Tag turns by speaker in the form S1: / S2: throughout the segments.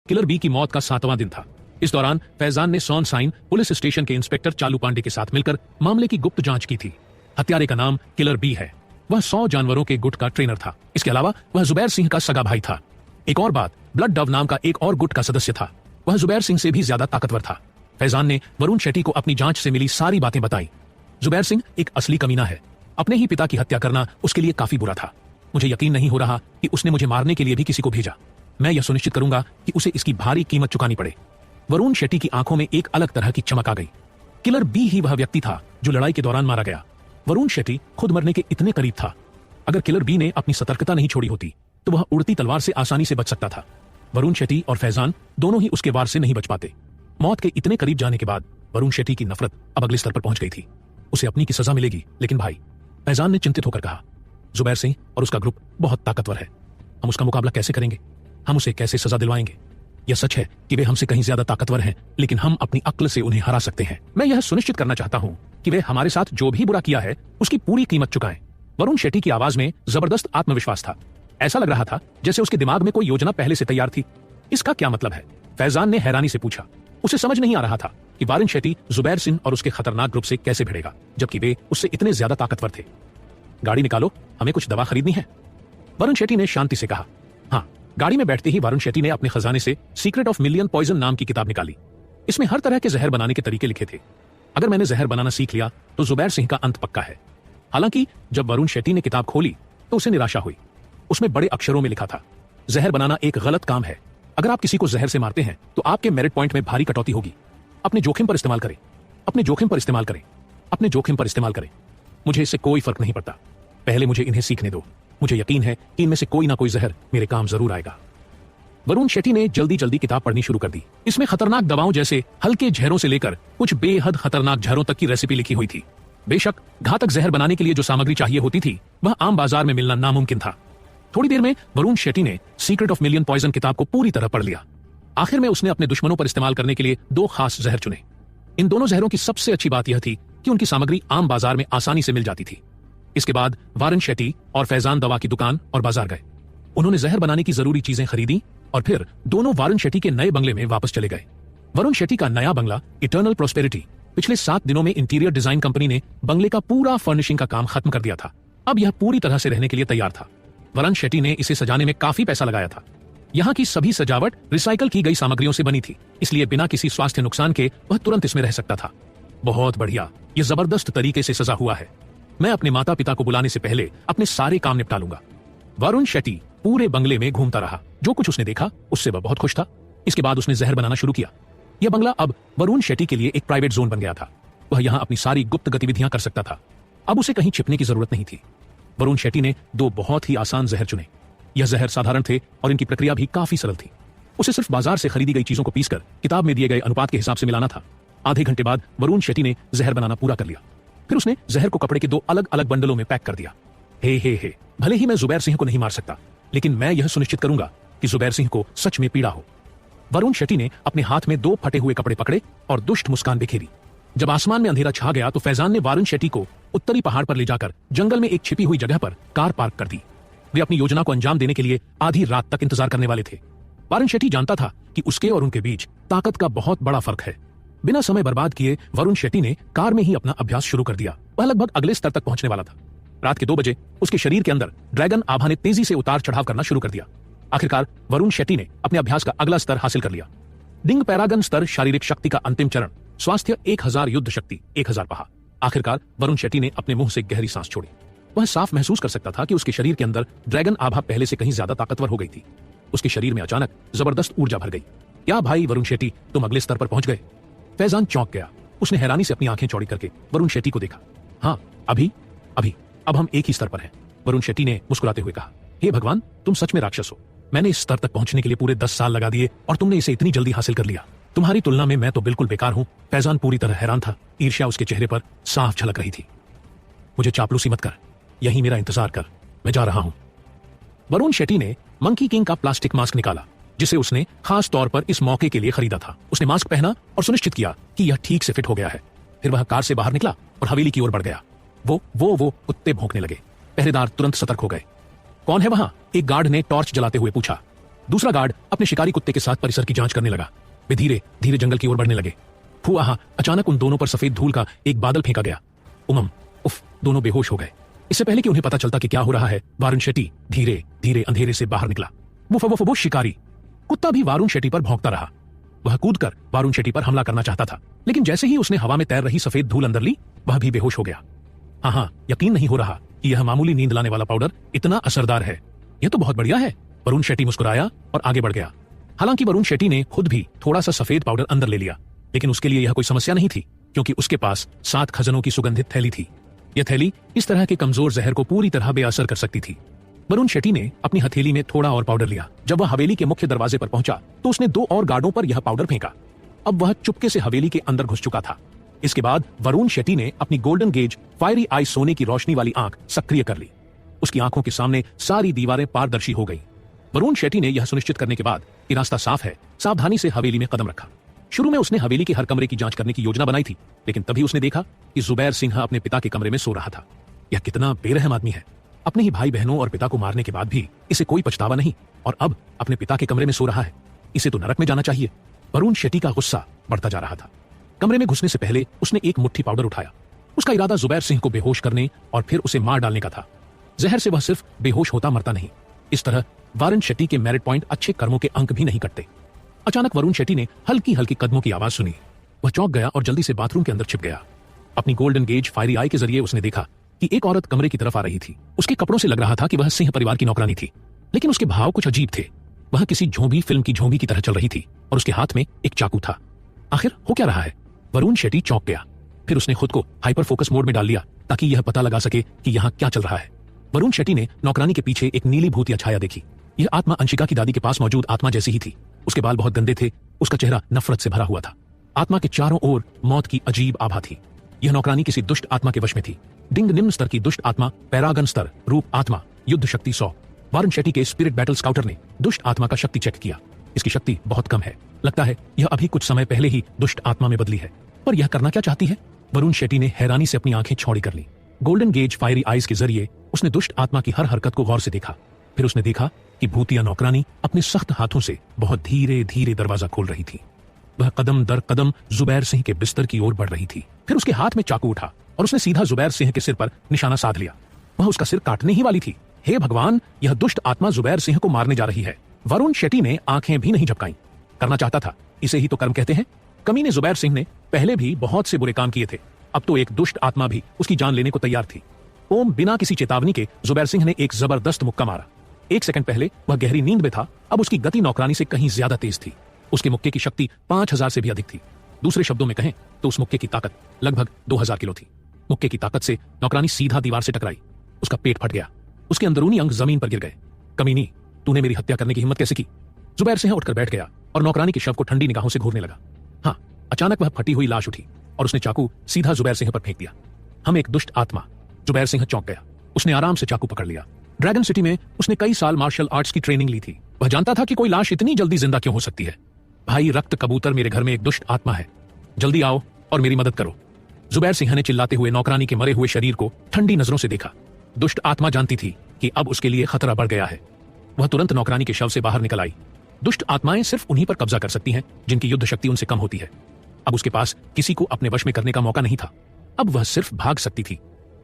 S1: Killer B की मौत का 7वां दिन था। इस दौरान फैजान ने सॉनसाइन पुलिस स्टेशन के इंस्पेक्टर चालू पांडे के साथ मिलकर मामले की गुप्त जांच की थी। हत्यारे का नाम किलर बी है। वह 100 जानवरों के गुट का ट्रेनर था। इसके अलावा वह जुबैर सिंह का सगा भाई था। एक और बात, ब्लड डव नाम का एक और गुट का सदस्य था। वह जुबैर सिंह से भी ज्यादा ताकतवर था। फैजान ने वरुण शेट्टी को अपनी जांच से मिली सारी बातें बताई। जुबैर सिंह एक असली कमीना है। अपने ही पिता की हत्या करना उसके लिए काफी बुरा था। मुझे यकीन नहीं हो रहा कि उसने मुझे मारने के लिए भी किसी को भेजा। मैं यह सुनिश्चित करूंगा कि उसे इसकी भारी कीमत चुकानी पड़े। वरुण शेट्टी की आंखों में एक अलग तरह की चमक आ गई। किलर बी ही वह व्यक्ति था जो लड़ाई के दौरान मारा गया। वरुण शेट्टी खुद मरने के इतने करीब था। अगर किलर बी ने अपनी सतर्कता नहीं छोड़ी होती तो वह उड़ती तलवार से आसानी से बच सकता था। वरुण शेट्टी और फैजान दोनों ही उसके वार से नहीं बच पाते। मौत के इतने करीब जाने के बाद वरुण शेट्टी की नफरत अब अगले स्तर पर पहुंच गई थी। उसे अपनी की सजा मिलेगी, लेकिन भाई, फैजान ने चिंतित होकर कहा, जुबैर सिंह और उसका ग्रुप बहुत ताकतवर है। हम उसका मुकाबला कैसे करेंगे? हम उसे कैसे सजा दिलवाएंगे? यह सच है कि वे हमसे कहीं ज्यादा ताकतवर हैं, लेकिन हम अपनी अक्ल से उन्हें हरा सकते हैं। मैं यह सुनिश्चित करना चाहता हूं कि वे हमारे साथ जो भी बुरा किया है उसकी पूरी कीमत चुकाएं। वरुण शेट्टी की आवाज में जबरदस्त आत्मविश्वास था। ऐसा लग रहा था जैसे उसके दिमाग में कोई योजना पहले से तैयार थी। इसका क्या मतलब है? फैजान ने हैरानी से पूछा। उसे समझ नहीं आ रहा था कि वरुण शेट्टी जुबैर सिंह और उसके खतरनाक ग्रुप से कैसे भिड़ेगा, जबकि वे उससे इतने ज्यादा ताकतवर थे। गाड़ी निकालो, हमें कुछ दवा खरीदनी है, वरुण शेट्टी ने शांति से कहा। हाँ। गाड़ी में बैठते ही वरुण शेट्टी ने अपने खजाने से सीक्रेट ऑफ मिलियन पॉइजन नाम की किताब निकाली। इसमें हर तरह के जहर बनाने के तरीके लिखे थे। अगर मैंने जहर बनाना सीख लिया तो जुबैर सिंह का अंत पक्का है। हालांकि जब वरुण शेट्टी ने किताब खोली तो उसे निराशा हुई। उसमें बड़े अक्षरों में लिखा था, जहर बनाना एक गलत काम है। अगर आप किसी को जहर से मारते हैं तो आपके मेरिट पॉइंट में भारी कटौती होगी। अपने जोखिम पर इस्तेमाल करें, अपने जोखिम पर इस्तेमाल करें, अपने जोखिम पर इस्तेमाल करें। मुझे इससे कोई फर्क नहीं पड़ता, पहले मुझे इन्हें सीखने दो। मुझे यकीन है कि इनमें से कोई ना कोई जहर मेरे काम जरूर आएगा। वरुण शेट्टी ने जल्दी जल्दी किताब पढ़नी शुरू कर दी। इसमें खतरनाक दवाओं जैसे हल्के जहरों से लेकर कुछ बेहद खतरनाक जहरों तक की रेसिपी लिखी हुई थी। बेशक घातक जहर बनाने के लिए जो सामग्री चाहिए होती थी वह आम बाजार में मिलना नामुमकिन था। थोड़ी देर में वरुण शेट्टी ने सीक्रेट ऑफ मिलियन पॉइजन किताब को पूरी तरह पढ़ लिया। आखिर में उसने अपने दुश्मनों पर इस्तेमाल करने के लिए 2 खास जहर चुने। इन दोनों जहरों की सबसे अच्छी बात यह थी कि उनकी सामग्री आम बाजार में आसानी से मिल जाती थी। इसके बाद वरुण शेट्टी और फैजान दवा की दुकान और बाजार गए। उन्होंने जहर बनाने की जरूरी चीजें खरीदी और फिर दोनों वरुण शेट्टी के नए बंगले में वापस चले गए। वरुण शेट्टी का नया बंगला इटर्नल प्रोस्पेरिटी, पिछले 7 दिनों में इंटीरियर डिजाइन कंपनी ने बंगले का पूरा फर्निशिंग का काम खत्म कर दिया था। अब यह पूरी तरह से रहने के लिए तैयार था। वरुण शेट्टी ने इसे सजाने में काफी पैसा लगाया था। यहाँ की सभी सजावट रिसाइकल की गई सामग्रियों से बनी थी, इसलिए बिना किसी स्वास्थ्य नुकसान के वह तुरंत इसमें रह सकता था। बहुत बढ़िया, यह जबरदस्त तरीके से सजा हुआ है। मैं अपने माता पिता को बुलाने से पहले अपने सारे काम निपटा लूंगा। वरुण शेट्टी पूरे बंगले में घूमता रहा। जो कुछ उसने देखा उससे वह बहुत खुश था। इसके बाद उसने जहर बनाना शुरू किया। यह बंगला अब वरुण शेट्टी के लिए एक प्राइवेट जोन बन गया था। वह यहाँ अपनी सारी गुप्त गतिविधियां कर सकता था। अब उसे कहीं छिपने की जरूरत नहीं थी। वरुण शेट्टी ने 2 बहुत ही आसान जहर चुने। यह जहर साधारण थे और इनकी प्रक्रिया भी काफी सरल थी। उसे सिर्फ बाजार से खरीदी गई चीजों को पीसकर किताब में दिए गए अनुपात के हिसाब से मिलाना था। आधे घंटे बाद वरुण शेट्टी ने जहर बनाना पूरा कर लिया। फिर उसने जहर को कपड़े के 2 अलग अलग बंडलों में पैक कर दिया। हे, भले ही मैं जुबैर सिंह को नहीं मार सकता, लेकिन मैं यह सुनिश्चित करूंगा कि जुबैर सिंह को सच में पीड़ा हो। वरुण शेट्टी ने अपने हाथ में 2 फटे हुए कपड़े पकड़े और दुष्ट मुस्कान बिखेरी। जब आसमान में अंधेरा छा गया तो फैजान ने वरुण शेट्टी को उत्तरी पहाड़ पर ले जाकर जंगल में एक छिपी हुई जगह पर कार पार्क कर दी। वे अपनी योजना को अंजाम देने के लिए आधी रात तक इंतजार करने वाले थे। वरुण शेट्टी जानता था कि उसके और उनके बीच ताकत का बहुत बड़ा फर्क है। बिना समय बर्बाद किए वरुण शेट्टी ने कार में ही अपना अभ्यास शुरू कर दिया। वह लगभग अगले स्तर तक पहुंचने वाला था। रात के 2 बजे उसके शरीर के अंदर ड्रैगन आभा ने तेजी से उतार चढ़ाव करना शुरू कर दिया। आखिरकार वरुण शेट्टी ने अपने अभ्यास का अगला स्तर हासिल कर लिया। डिंग पैरागन स्तर शारीरिक शक्ति का अंतिम चरण, स्वास्थ्य 1000, युद्ध शक्ति 1000 पहा। आखिरकार वरुण शेट्टी ने अपने मुंह से गहरी सांस छोड़ी। वह साफ महसूस कर सकता था कि उसके शरीर के अंदर ड्रैगन आभा पहले से कहीं ज्यादा ताकतवर हो गई थी। उसके शरीर में अचानक जबरदस्त ऊर्जा भर गई। क्या भाई वरुण शेट्टी, तुम अगले स्तर पर पहुंच गए? फैजान चौंक गया। उसने हैरानी से अपनी आंखें चौड़ी करके वरुण शेट्टी को देखा। हाँ, अभी अब हम एक ही स्तर पर हैं, वरुण शेट्टी ने मुस्कुराते हुए कहा। हे भगवान, तुम सच में राक्षस हो। मैंने इस स्तर तक पहुंचने के लिए पूरे 10 साल लगा दिए और तुमने इसे इतनी जल्दी हासिल कर लिया। तुम्हारी तुलना में मैं तो बिल्कुल बेकार हूं। फैजान पूरी तरह हैरान था। ईर्ष्या उसके चेहरे पर साफ झलक रही थी। मुझे चापलूसी मत कर, यही मेरा इंतजार कर, मैं जा रहा हूं। वरुण शेट्टी ने मंकी किंग का प्लास्टिक मास्क निकाला, जिसे उसने खास तौर पर इस मौके के लिए खरीदा था। उसने मास्क पहना और सुनिश्चित किया कि यह ठीक से फिट हो गया है। फिर वह कार से बाहर निकला और हवेली की ओर बढ़ गया। वो कुत्ते भौंकने लगे। पहरेदार तुरंत सतर्क हो गए। कौन है वहां? एक गार्ड ने टॉर्च जलाते हुए पूछा। दूसरा गार्ड अपने शिकारी कुत्ते के साथ परिसर की जांच करने लगा। वे धीरे धीरे जंगल की ओर बढ़ने लगे। फुआहा, अचानक उन दोनों पर सफेद धूल का एक बादल फेंका गया। उफ, दोनों बेहोश हो गए। इससे पहले कि उन्हें पता चलता कि क्या हो रहा है, वारुण शेट्टी धीरे धीरे अंधेरे से बाहर निकला। वो शिकारी कुत्ता भी वारुण शेट्टी पर भौंकता रहा। वह कूदकर वारुण शेट्टी पर हमला करना चाहता था, लेकिन जैसे ही उसने हवा में तैर रही सफेद धूल अंदर ली, वह भी बेहोश हो गया। हाँ, यकीन नहीं हो रहा कि यह मामूली नींद लाने वाला पाउडर इतना असरदार है। यह तो बहुत बढ़िया है। वरुण शेट्टी मुस्कुराया और आगे बढ़ गया। हालांकि वरुण शेट्टी ने खुद भी थोड़ा सा सफेद पाउडर अंदर ले लिया, लेकिन उसके लिए यह कोई समस्या नहीं थी, क्योंकि उसके पास 7 खजनों की सुगंधित थैली थी। यह थैली इस तरह के कमजोर जहर को पूरी तरह बेअसर कर सकती थी। वरुण शेट्टी ने अपनी हथेली में थोड़ा और पाउडर लिया। जब वह हवेली के मुख्य दरवाजे पर पहुंचा तो उसने 2 और गार्डों पर यह पाउडर फेंका। अब वह चुपके से हवेली के अंदर घुस चुका था। इसके बाद वरुण शेट्टी ने अपनी गोल्डन गेज फायरी आई सोने की रोशनी वाली आंख सक्रिय कर ली। उसकी आंखों के सामने सारी दीवारें पारदर्शी हो गईं। वरुण शेट्टी ने यह सुनिश्चित करने के बाद कि रास्ता साफ है, सावधानी से हवेली में कदम रखा। शुरू में उसने हवेली के हर कमरे की जांच करने की योजना बनाई थी, लेकिन तभी उसने देखा कि जुबैर सिंह अपने पिता के कमरे में सो रहा था। यह कितना बेरहम आदमी है। अपने ही भाई बहनों और पिता को मारने के बाद भी इसे कोई पछतावा नहीं, और अब अपने पिता के कमरे में सो रहा है। इसे तो नरक में जाना चाहिए। वरुण शेट्टी का गुस्सा बढ़ता जा रहा था। कमरे में घुसने से पहले उसने एक मुट्ठी पाउडर उठाया। उसका इरादा जुबैर सिंह को बेहोश करने और फिर उसे मार डालने का था। जहर से वह सिर्फ बेहोश होता मरता नहीं। इस तरह वारुण शेट्टी के मेरिट पॉइंट, अच्छे कर्मों के अंक भी नहीं कटते। अचानक वरुण शेट्टी ने हल्की हल्की कदमों की आवाज सुनी। वह चौंक गया और जल्दी से बाथरूम के अंदर छिप गया। अपनी गोल्डन गेज फायरी आई के जरिए उसने देखा कि एक औरत कमरे की तरफ आ रही थी। उसके कपड़ों से लग रहा था कि वह सिंह परिवार की नौकरानी थी, लेकिन उसके भाव कुछ अजीब थे। वह किसी झोंबी फिल्म की झोंबी की तरह चल रही थी और उसके हाथ में एक चाकू था। आखिर हो क्या रहा है? वरुण शेट्टी चौंक गया। फिर उसने खुद को हाइपर फोकस मोड में डाल लिया ताकि यह पता लगा सके कि यहाँ क्या चल रहा है। वरुण शेट्टी ने नौकरानी के पीछे एक नीली भूतिया छाया देखी। यह आत्मा अंशिका की दादी के पास मौजूद आत्मा जैसी ही थी। उसके बाल बहुत गंदे थे। उसका चेहरा नफरत से भरा हुआ था। आत्मा के चारों ओर मौत की अजीब आभा थी। यह नौकरानी किसी दुष्ट आत्मा के वश में थी। डिंग निम्न स्तर की दुष्ट आत्मा, पैरागन स्तर, रूप आत्मा, युद्ध शक्ति 100। वारुण शेट्टी के स्पिरिट बैटल स्काउटर ने दुष्ट आत्मा का शक्ति चेक किया। इसकी शक्ति बहुत कम है। लगता है यह अभी कुछ समय पहले ही दुष्ट आत्मा में बदली है। पर यह करना क्या चाहती है? वरुण शेट्टी ने हैरानी से अपनी आंखें छौड़ी कर ली। गोल्डन गेज फायरी आईज के जरिए उसने दुष्ट आत्मा की हर हरकत को गौर से देखा। फिर उसने देखा कि भूतिया नौकरानी अपने सख्त हाथों से बहुत धीरे धीरे दरवाजा खोल रही थी। वह कदम दर कदम जुबैर सिंह के बिस्तर की ओर बढ़ रही थी। फिर उसके हाथ में चाकू उठा और उसने सीधा जुबैर सिंह के सिर पर निशाना साध लिया। वह उसका सिर काटने ही वाली थी। हे भगवान, यह दुष्ट आत्मा जुबैर सिंह को मारने जा रही है। वरुण शेट्टी ने आंखें भी नहीं झपकाईं। करना चाहता था, इसे ही तो कर्म कहते हैं। कमीने जुबैर सिंह ने पहले भी बहुत से बुरे काम किए थे। अब तो एक दुष्ट आत्मा भी उसकी जान लेने को तैयार थी। ओम बिना किसी चेतावनी के जुबैर सिंह ने एक जबरदस्त मुक्का मारा। 1 सेकंड पहले वह गहरी नींद में था, अब उसकी गति नौकरानी से कहीं ज्यादा तेज थी। उसके मुक्के की शक्ति 5000 से भी अधिक थी। दूसरे शब्दों में कहें तो उस मुक्के की ताकत लगभग 2000 किलो थी। मुक्के की ताकत से नौकरानी सीधा दीवार से टकराई। उसका पेट फट गया। उसके अंदरूनी अंग जमीन पर गिर गए। कमीनी, तूने मेरी हत्या करने की हिम्मत कैसे की? जुबैर सिंह उठकर बैठ गया और नौकरानी के शव को ठंडी निगाहों से घूरने लगा। हाँ, अचानक वह फटी हुई लाश उठी और उसने चाकू सीधा जुबैर सिंह पर फेंक दिया। हम एक दुष्ट आत्मा। जुबैर सिंह चौंक गया। उसने आराम से चाकू पकड़ लिया। ड्रैगन सिटी में उसने कई साल मार्शल आर्ट्स की ट्रेनिंग ली थी। वह जानता था कि कोई लाश इतनी जल्दी जिंदा क्यों हो सकती है। भाई रक्त कबूतर, मेरे घर में एक दुष्ट आत्मा है। जल्दी आओ और मेरी मदद करो। जुबैर सिंह ने चिल्लाते हुए नौकरानी के मरे हुए शरीर को ठंडी नजरों से देखा। दुष्ट आत्मा जानती थी कि अब उसके लिए खतरा बढ़ गया है। वह तुरंत नौकरानी के शव से बाहर निकल आई। दुष्ट आत्माएं सिर्फ उन्हीं पर कब्जा कर सकती हैं जिनकी युद्ध शक्ति उनसे कम होती है। अब उसके पास किसी को अपने वश में करने का मौका नहीं था। अब वह सिर्फ भाग सकती थी।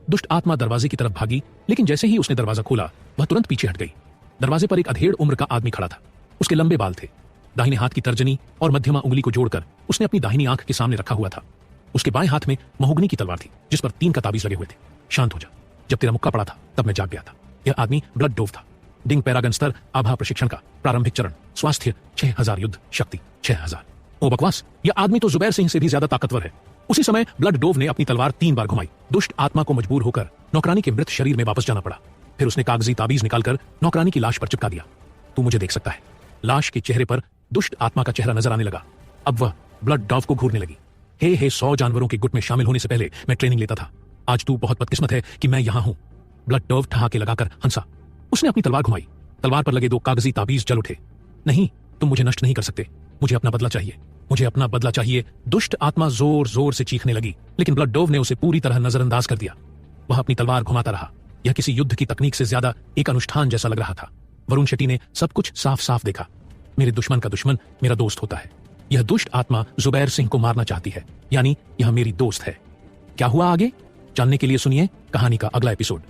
S1: दुष्ट आत्मा दरवाजे की तरफ भागी, लेकिन जैसे ही उसने दरवाजा खोला वह तुरंत पीछे हट गई। दरवाजे पर एक अधेड़ उम्र का आदमी खड़ा था। उसके लंबे बाल थे। दाहिने हाथ की तर्जनी और मध्यमा उंगली को जोड़कर उसने अपनी दाहिनी आंख के सामने रखा हुआ था। उसके बाएं हाथ में महोगनी की तलवार थी जिस पर 3 का ताबीज लगे हुए थे। शांत हो जा, जब तेरा मुक्का पड़ा था तब मैं जाग गया था। यह आदमी ब्लड डोव था। डिंग पैरागन स्तर आभा प्रशिक्षण का प्रारंभिक चरण, स्वास्थ्य 6000, युद्ध शक्ति 6000। ओ बकवास, यह आदमी तो जुबैर सिंह से भी ज्यादा ताकतवर है। उसी समय ब्लड डोव ने अपनी तलवार 3 बार घुमाई। दुष्ट आत्मा को मजबूर होकर नौकरानी के मृत शरीर में वापस जाना पड़ा। फिर उसने कागजी ताबीज निकालकर नौकरानी की लाश पर चिपका दिया। तू मुझे देख सकता है। लाश के चेहरे पर दुष्ट आत्मा का चेहरा नजर आने लगा। अब वह ब्लड डॉव को घूरने लगी। हे 100 जानवरों के गुट में शामिल होने से पहले मैं ट्रेनिंग लेता था। आज तू बहुत बदकिस्मत है कि मैं यहां हूं। ब्लड डॉव ठहाके लगाकर हंसा। उसने अपनी तलवार घुमाई। तलवार पर लगे 2 कागजी ताबीज जल उठे। नहीं, तुम मुझे नष्ट नहीं कर सकते। मुझे अपना बदला चाहिए। मुझे अपना बदला चाहिए। दुष्ट आत्मा जोर जोर से चीखने लगी, लेकिन ब्लड डोव ने उसे पूरी तरह नजरअंदाज कर दिया। वह अपनी तलवार घुमाता रहा। यह किसी युद्ध की तकनीक से ज्यादा एक अनुष्ठान जैसा लग रहा था। वरुण शेट्टी ने सब कुछ साफ साफ देखा। मेरे दुश्मन का दुश्मन मेरा दोस्त होता है। यह दुष्ट आत्मा जुबैर सिंह को मारना चाहती है, यानी यह मेरी दोस्त है। क्या हुआ आगे जानने के लिए सुनिए कहानी का अगला एपिसोड।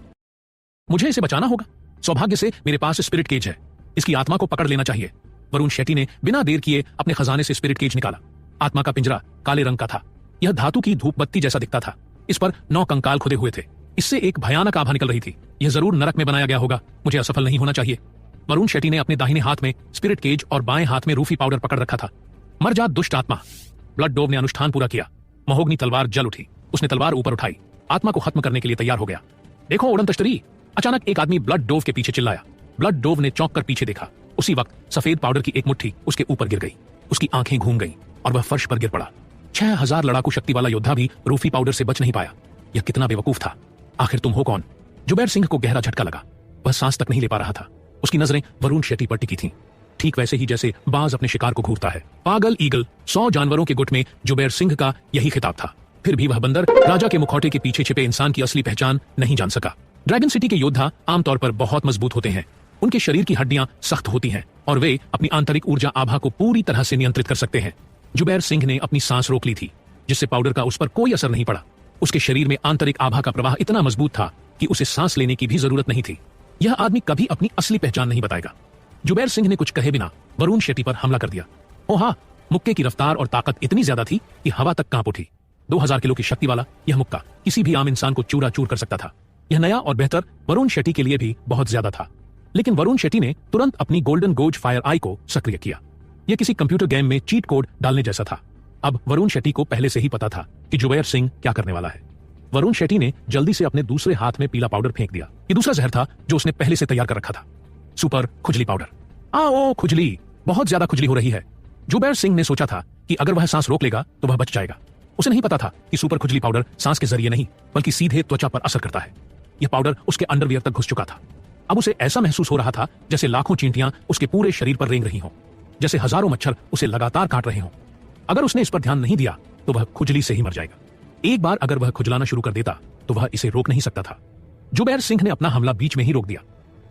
S1: मुझे इसे बचाना होगा। सौभाग्य से मेरे पास स्पिरिट केज है, इसकी आत्मा को पकड़ लेना चाहिए। वरुण शेट्टी ने बिना देर किए अपने खजाने से स्पिरिट केज निकाला। आत्मा का पिंजरा काले रंग का था। यह धातु की धूप बत्ती जैसा दिखता था। इस पर 9 कंकाल खुदे हुए थे। इससे एक भयानक आभा निकल रही थी। यह जरूर नरक में बनाया गया होगा। मुझे असफल नहीं होना चाहिए। वरुण शेट्टी ने अपने दाहिने हाथ में स्पिरिट केज और बाएं हाथ में रूफी पाउडर पकड़ रखा था। मर जा दुष्ट आत्मा। ब्लड डोव ने अनुष्ठान पूरा किया। महोगनी तलवार जल उठी। उसने तलवार ऊपर उठाई, आत्मा को खत्म करने के लिए तैयार हो गया। देखो उड़न तश्तरी। अचानक एक आदमी ब्लड डोव के पीछे चिल्लाया। ब्लड डोव ने चौंक कर पीछे देखा। उसी वक्त सफेद पाउडर की एक मुट्ठी उसके ऊपर गिर गई। उसकी आंखें घूम गईं और वह फर्श पर गिर पड़ा। 6000 लड़ाकू शक्ति वाला योद्धा भी रूफी पाउडर से बच नहीं पाया। यह कितना बेवकूफ था। आखिर तुम हो कौन? जुबैर सिंह को गहरा झटका लगा। वह सांस तक नहीं ले पा रहा था। उसकी नजरें वरुण शेट्टी पर टिकी थीं, ठीक वैसे ही जैसे बाज अपने शिकार को घूरता है। पागल ईगल। 100 जानवरों के गुट में जुबैर सिंह का यही खिताब था। फिर भी वह बंदर राजा के मुखौटे के पीछे छिपे इंसान की असली पहचान नहीं जान सका। ड्रैगन सिटी के योद्धा आमतौर पर बहुत मजबूत होते हैं। उनके शरीर की हड्डियां सख्त होती हैं और वे अपनी आंतरिक ऊर्जा आभा को पूरी तरह से नियंत्रित कर सकते हैं। जुबैर सिंह ने अपनी सांस रोक ली थी, जिससे पाउडर का उस पर कोई असर नहीं पड़ा। उसके शरीर में आंतरिक आभा का प्रवाह इतना मजबूत था कि उसे सांस लेने की भी जरूरत नहीं थी। यह आदमी कभी अपनी असली पहचान नहीं बताएगा। जुबैर सिंह ने कुछ कहे बिना वरुण शेट्टी पर हमला कर दिया। ओ हाँ, मुक्के की रफ्तार और ताकत इतनी ज्यादा थी कि हवा तक कांप उठी। 2000 किलो की शक्ति वाला यह मुक्का किसी भी आम इंसान को चूरा चूर कर सकता था। यह नया और बेहतर वरुण शेट्टी के लिए भी बहुत ज्यादा था। लेकिन वरुण शेट्टी ने तुरंत अपनी गोल्डन गोज फायर आई को सक्रिय किया। यह किसी कंप्यूटर गेम में चीट कोड डालने जैसा था। अब वरुण शेट्टी को पहले से ही पता था कि जुबैर सिंह क्या करने वाला है। वरुण शेट्टी ने जल्दी से अपने दूसरे हाथ में पीला पाउडर फेंक दिया। ये दूसरा जहर था जो उसने पहले से तैयार कर रखा था। सुपर खुजली पाउडर। ओ खुजली, बहुत ज्यादा खुजली हो रही है। जुबैर सिंह ने सोचा था कि अगर वह सांस रोक लेगा तो वह बच जाएगा। उसे नहीं पता था कि सुपर खुजली पाउडर सांस के जरिए नहीं बल्कि सीधे त्वचा पर असर करता है। यह पाउडर उसके अंडरवियर तक घुस चुका था। अब उसे ऐसा महसूस हो रहा था जैसे लाखों चींटियां उसके पूरे शरीर पर रेंग रही हों, जैसे हजारों मच्छर उसे लगातार काट रहे हों। अगर उसने इस पर ध्यान नहीं दिया तो वह खुजली से ही मर जाएगा। एक बार अगर वह खुजलाना शुरू कर देता तो वह इसे रोक नहीं सकता था। जुबैर सिंह ने अपना हमला बीच में ही रोक दिया।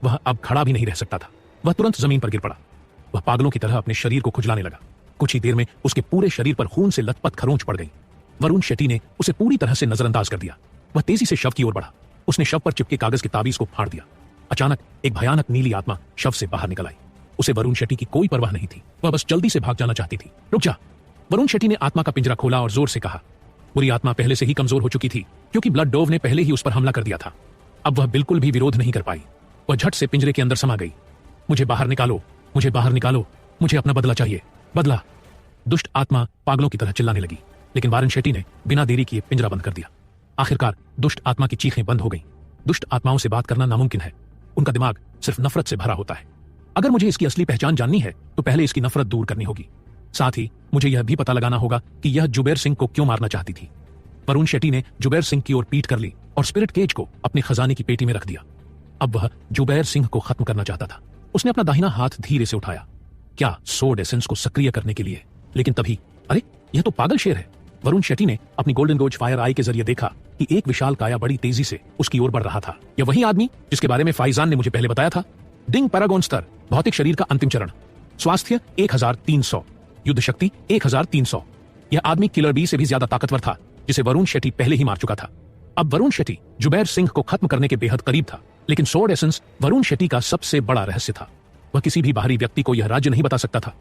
S1: वह अब खड़ा भी नहीं रह सकता था। वह तुरंत जमीन पर गिर पड़ा। वह पागलों की तरह अपने शरीर को खुजलाने लगा। कुछ ही देर में उसके पूरे शरीर पर खून से लथपथ खरोंच पड़ गई। वरुण शेट्टी ने उसे पूरी तरह से नजरअंदाज कर दिया। वह तेजी से शव की ओर बढ़ा। उसने शव पर चिपके कागज के ताबीज को फाड़ दिया। अचानक एक भयानक नीली आत्मा शव से बाहर निकल आई। उसे वरुण शेट्टी की कोई परवाह नहीं थी। वह बस जल्दी से भाग जाना चाहती थी। रुक जा। वरुण शेट्टी ने आत्मा का पिंजरा खोला और जोर से कहा। बुरी आत्मा पहले से ही कमजोर हो चुकी थी क्योंकि ब्लड डोव ने पहले ही उस पर हमला कर दिया था। अब वह बिल्कुल भी विरोध नहीं कर पाई। वह झट से पिंजरे के अंदर समा गई। मुझे बाहर निकालो, मुझे बाहर निकालो, मुझे अपना बदला चाहिए, बदला। दुष्ट आत्मा पागलों की तरह चिल्लाने लगी, लेकिन वरुण शेट्टी ने बिना देरी किए पिंजरा बंद कर दिया। आखिरकार दुष्ट आत्मा की चीखें बंद हो गईं। दुष्ट आत्माओं से बात करना नामुमकिन है। उनका दिमाग सिर्फ नफरत से भरा होता है। अगर मुझे इसकी असली पहचान जाननी है तो पहले इसकी नफरत दूर करनी होगी। साथ ही मुझे यह भी पता लगाना होगा कि यह जुबैर सिंह को क्यों मारना चाहती थी। वरुण शेट्टी ने जुबैर सिंह की ओर पीठ कर ली और स्पिरिट केज को अपने खजाने की पेटी में रख दिया। अब वह जुबैर सिंह को खत्म करना चाहता था। उसने अपना दाहिना हाथ धीरे से उठाया, क्या सोड एसेंस को सक्रिय करने के लिए। लेकिन तभी अरे, यह तो पागल शेर है। वरुण शेट्टी ने अपनी गोल्डन गोज फायर आई के जरिए देखा कि एक विशाल काया बड़ी तेजी से उसकी ओर बढ़ रहा था। यह वही आदमी जिसके बारे में फाइजान ने मुझे पहले बताया था। डिंग पैरागोन स्तर, भौतिक शरीर का अंतिम चरण, स्वास्थ्य 1300, युद्ध शक्ति 1300। यह आदमी किलर बी से भी ज्यादा ताकतवर था, जिसे वरुण शेट्टी पहले ही मार चुका था। अब वरुण शेट्टी जुबैर सिंह को खत्म करने के बेहद करीब था। लेकिन सोड एसेंस वरुण शेट्टी का सबसे बड़ा रहस्य था। वह किसी भी बाहरी व्यक्ति को यह राज्य नहीं बता सकता था।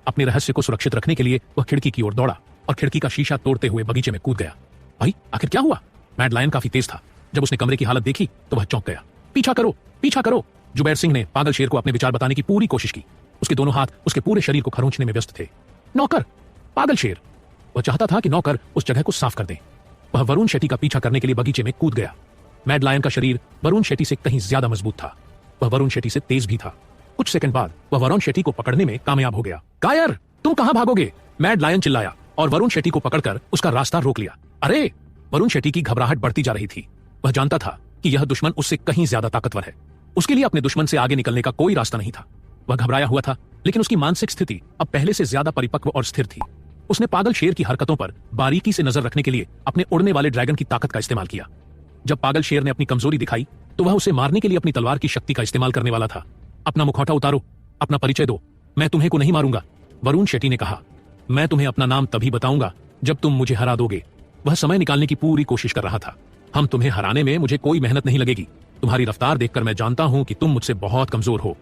S1: अपने रहस्य को सुरक्षित रखने के लिए वह खिड़की की ओर दौड़ा और खिड़की का शीशा तोड़ते हुए बगीचे में कूद गया। भाई, आखिर क्या हुआ? मैड लायन काफी तेज था। जब उसने कमरे की हालत देखी तो वह चौंक गया। पीछा करो, पीछा करो। जुबैर सिंह ने पागल शेर को अपने विचार बताने की पूरी कोशिश की। उसके दोनों हाथ उसके पूरे शरीर को खरोंचने में व्यस्त थे। नौकर, पागल शेर। वह चाहता था कि नौकर उस जगह को साफ कर दे। वह वरुण शेट्टी का पीछा करने के लिए बगीचे में कूद गया। मैड लायन का शरीर वरुण शेट्टी से कहीं ज्यादा मजबूत था। वह वरुण शेट्टी से तेज भी था। कुछ सेकंड बाद वह वरुण शेट्टी को पकड़ने में कामयाब हो गया। कायर, तुम कहां भागोगे? मैड लायन चिल्लाया और वरुण शेट्टी को पकड़कर उसका रास्ता रोक लिया। अरे! वरुण शेट्टी की घबराहट बढ़ती जा रही थी। वह जानता था कि यह दुश्मन उससे कहीं ज्यादा ताकतवर है। उसके लिए अपने दुश्मन से आगे निकलने का कोई रास्ता नहीं था। वह घबराया हुआ था, लेकिन उसकी मानसिक स्थिति अब पहले से ज्यादा परिपक्व और स्थिर थी। उसने पागल शेर की हरकतों पर बारीकी से नजर रखने के लिए अपने उड़ने वाले ड्रैगन की ताकत का इस्तेमाल किया। जब पागल शेर ने अपनी कमजोरी दिखाई तो वह उसे मारने के लिए अपनी तलवार की शक्ति का इस्तेमाल करने वाला था। अपना मुखौटा उतारो, अपना परिचय दो, मैं तुम्हें को नहीं मारूंगा। वरुण शेट्टी ने कहा, मैं तुम्हें अपना नाम तभी बताऊंगा जब तुम मुझे हरा दोगे। वह समय निकालने की पूरी कोशिश कर रहा था। हम तुम्हें हराने में मुझे कोई मेहनत नहीं लगेगी। तुम्हारी रफ्तार देखकर मैं जानता हूं कि तुम मुझसे बहुत कमजोर हो।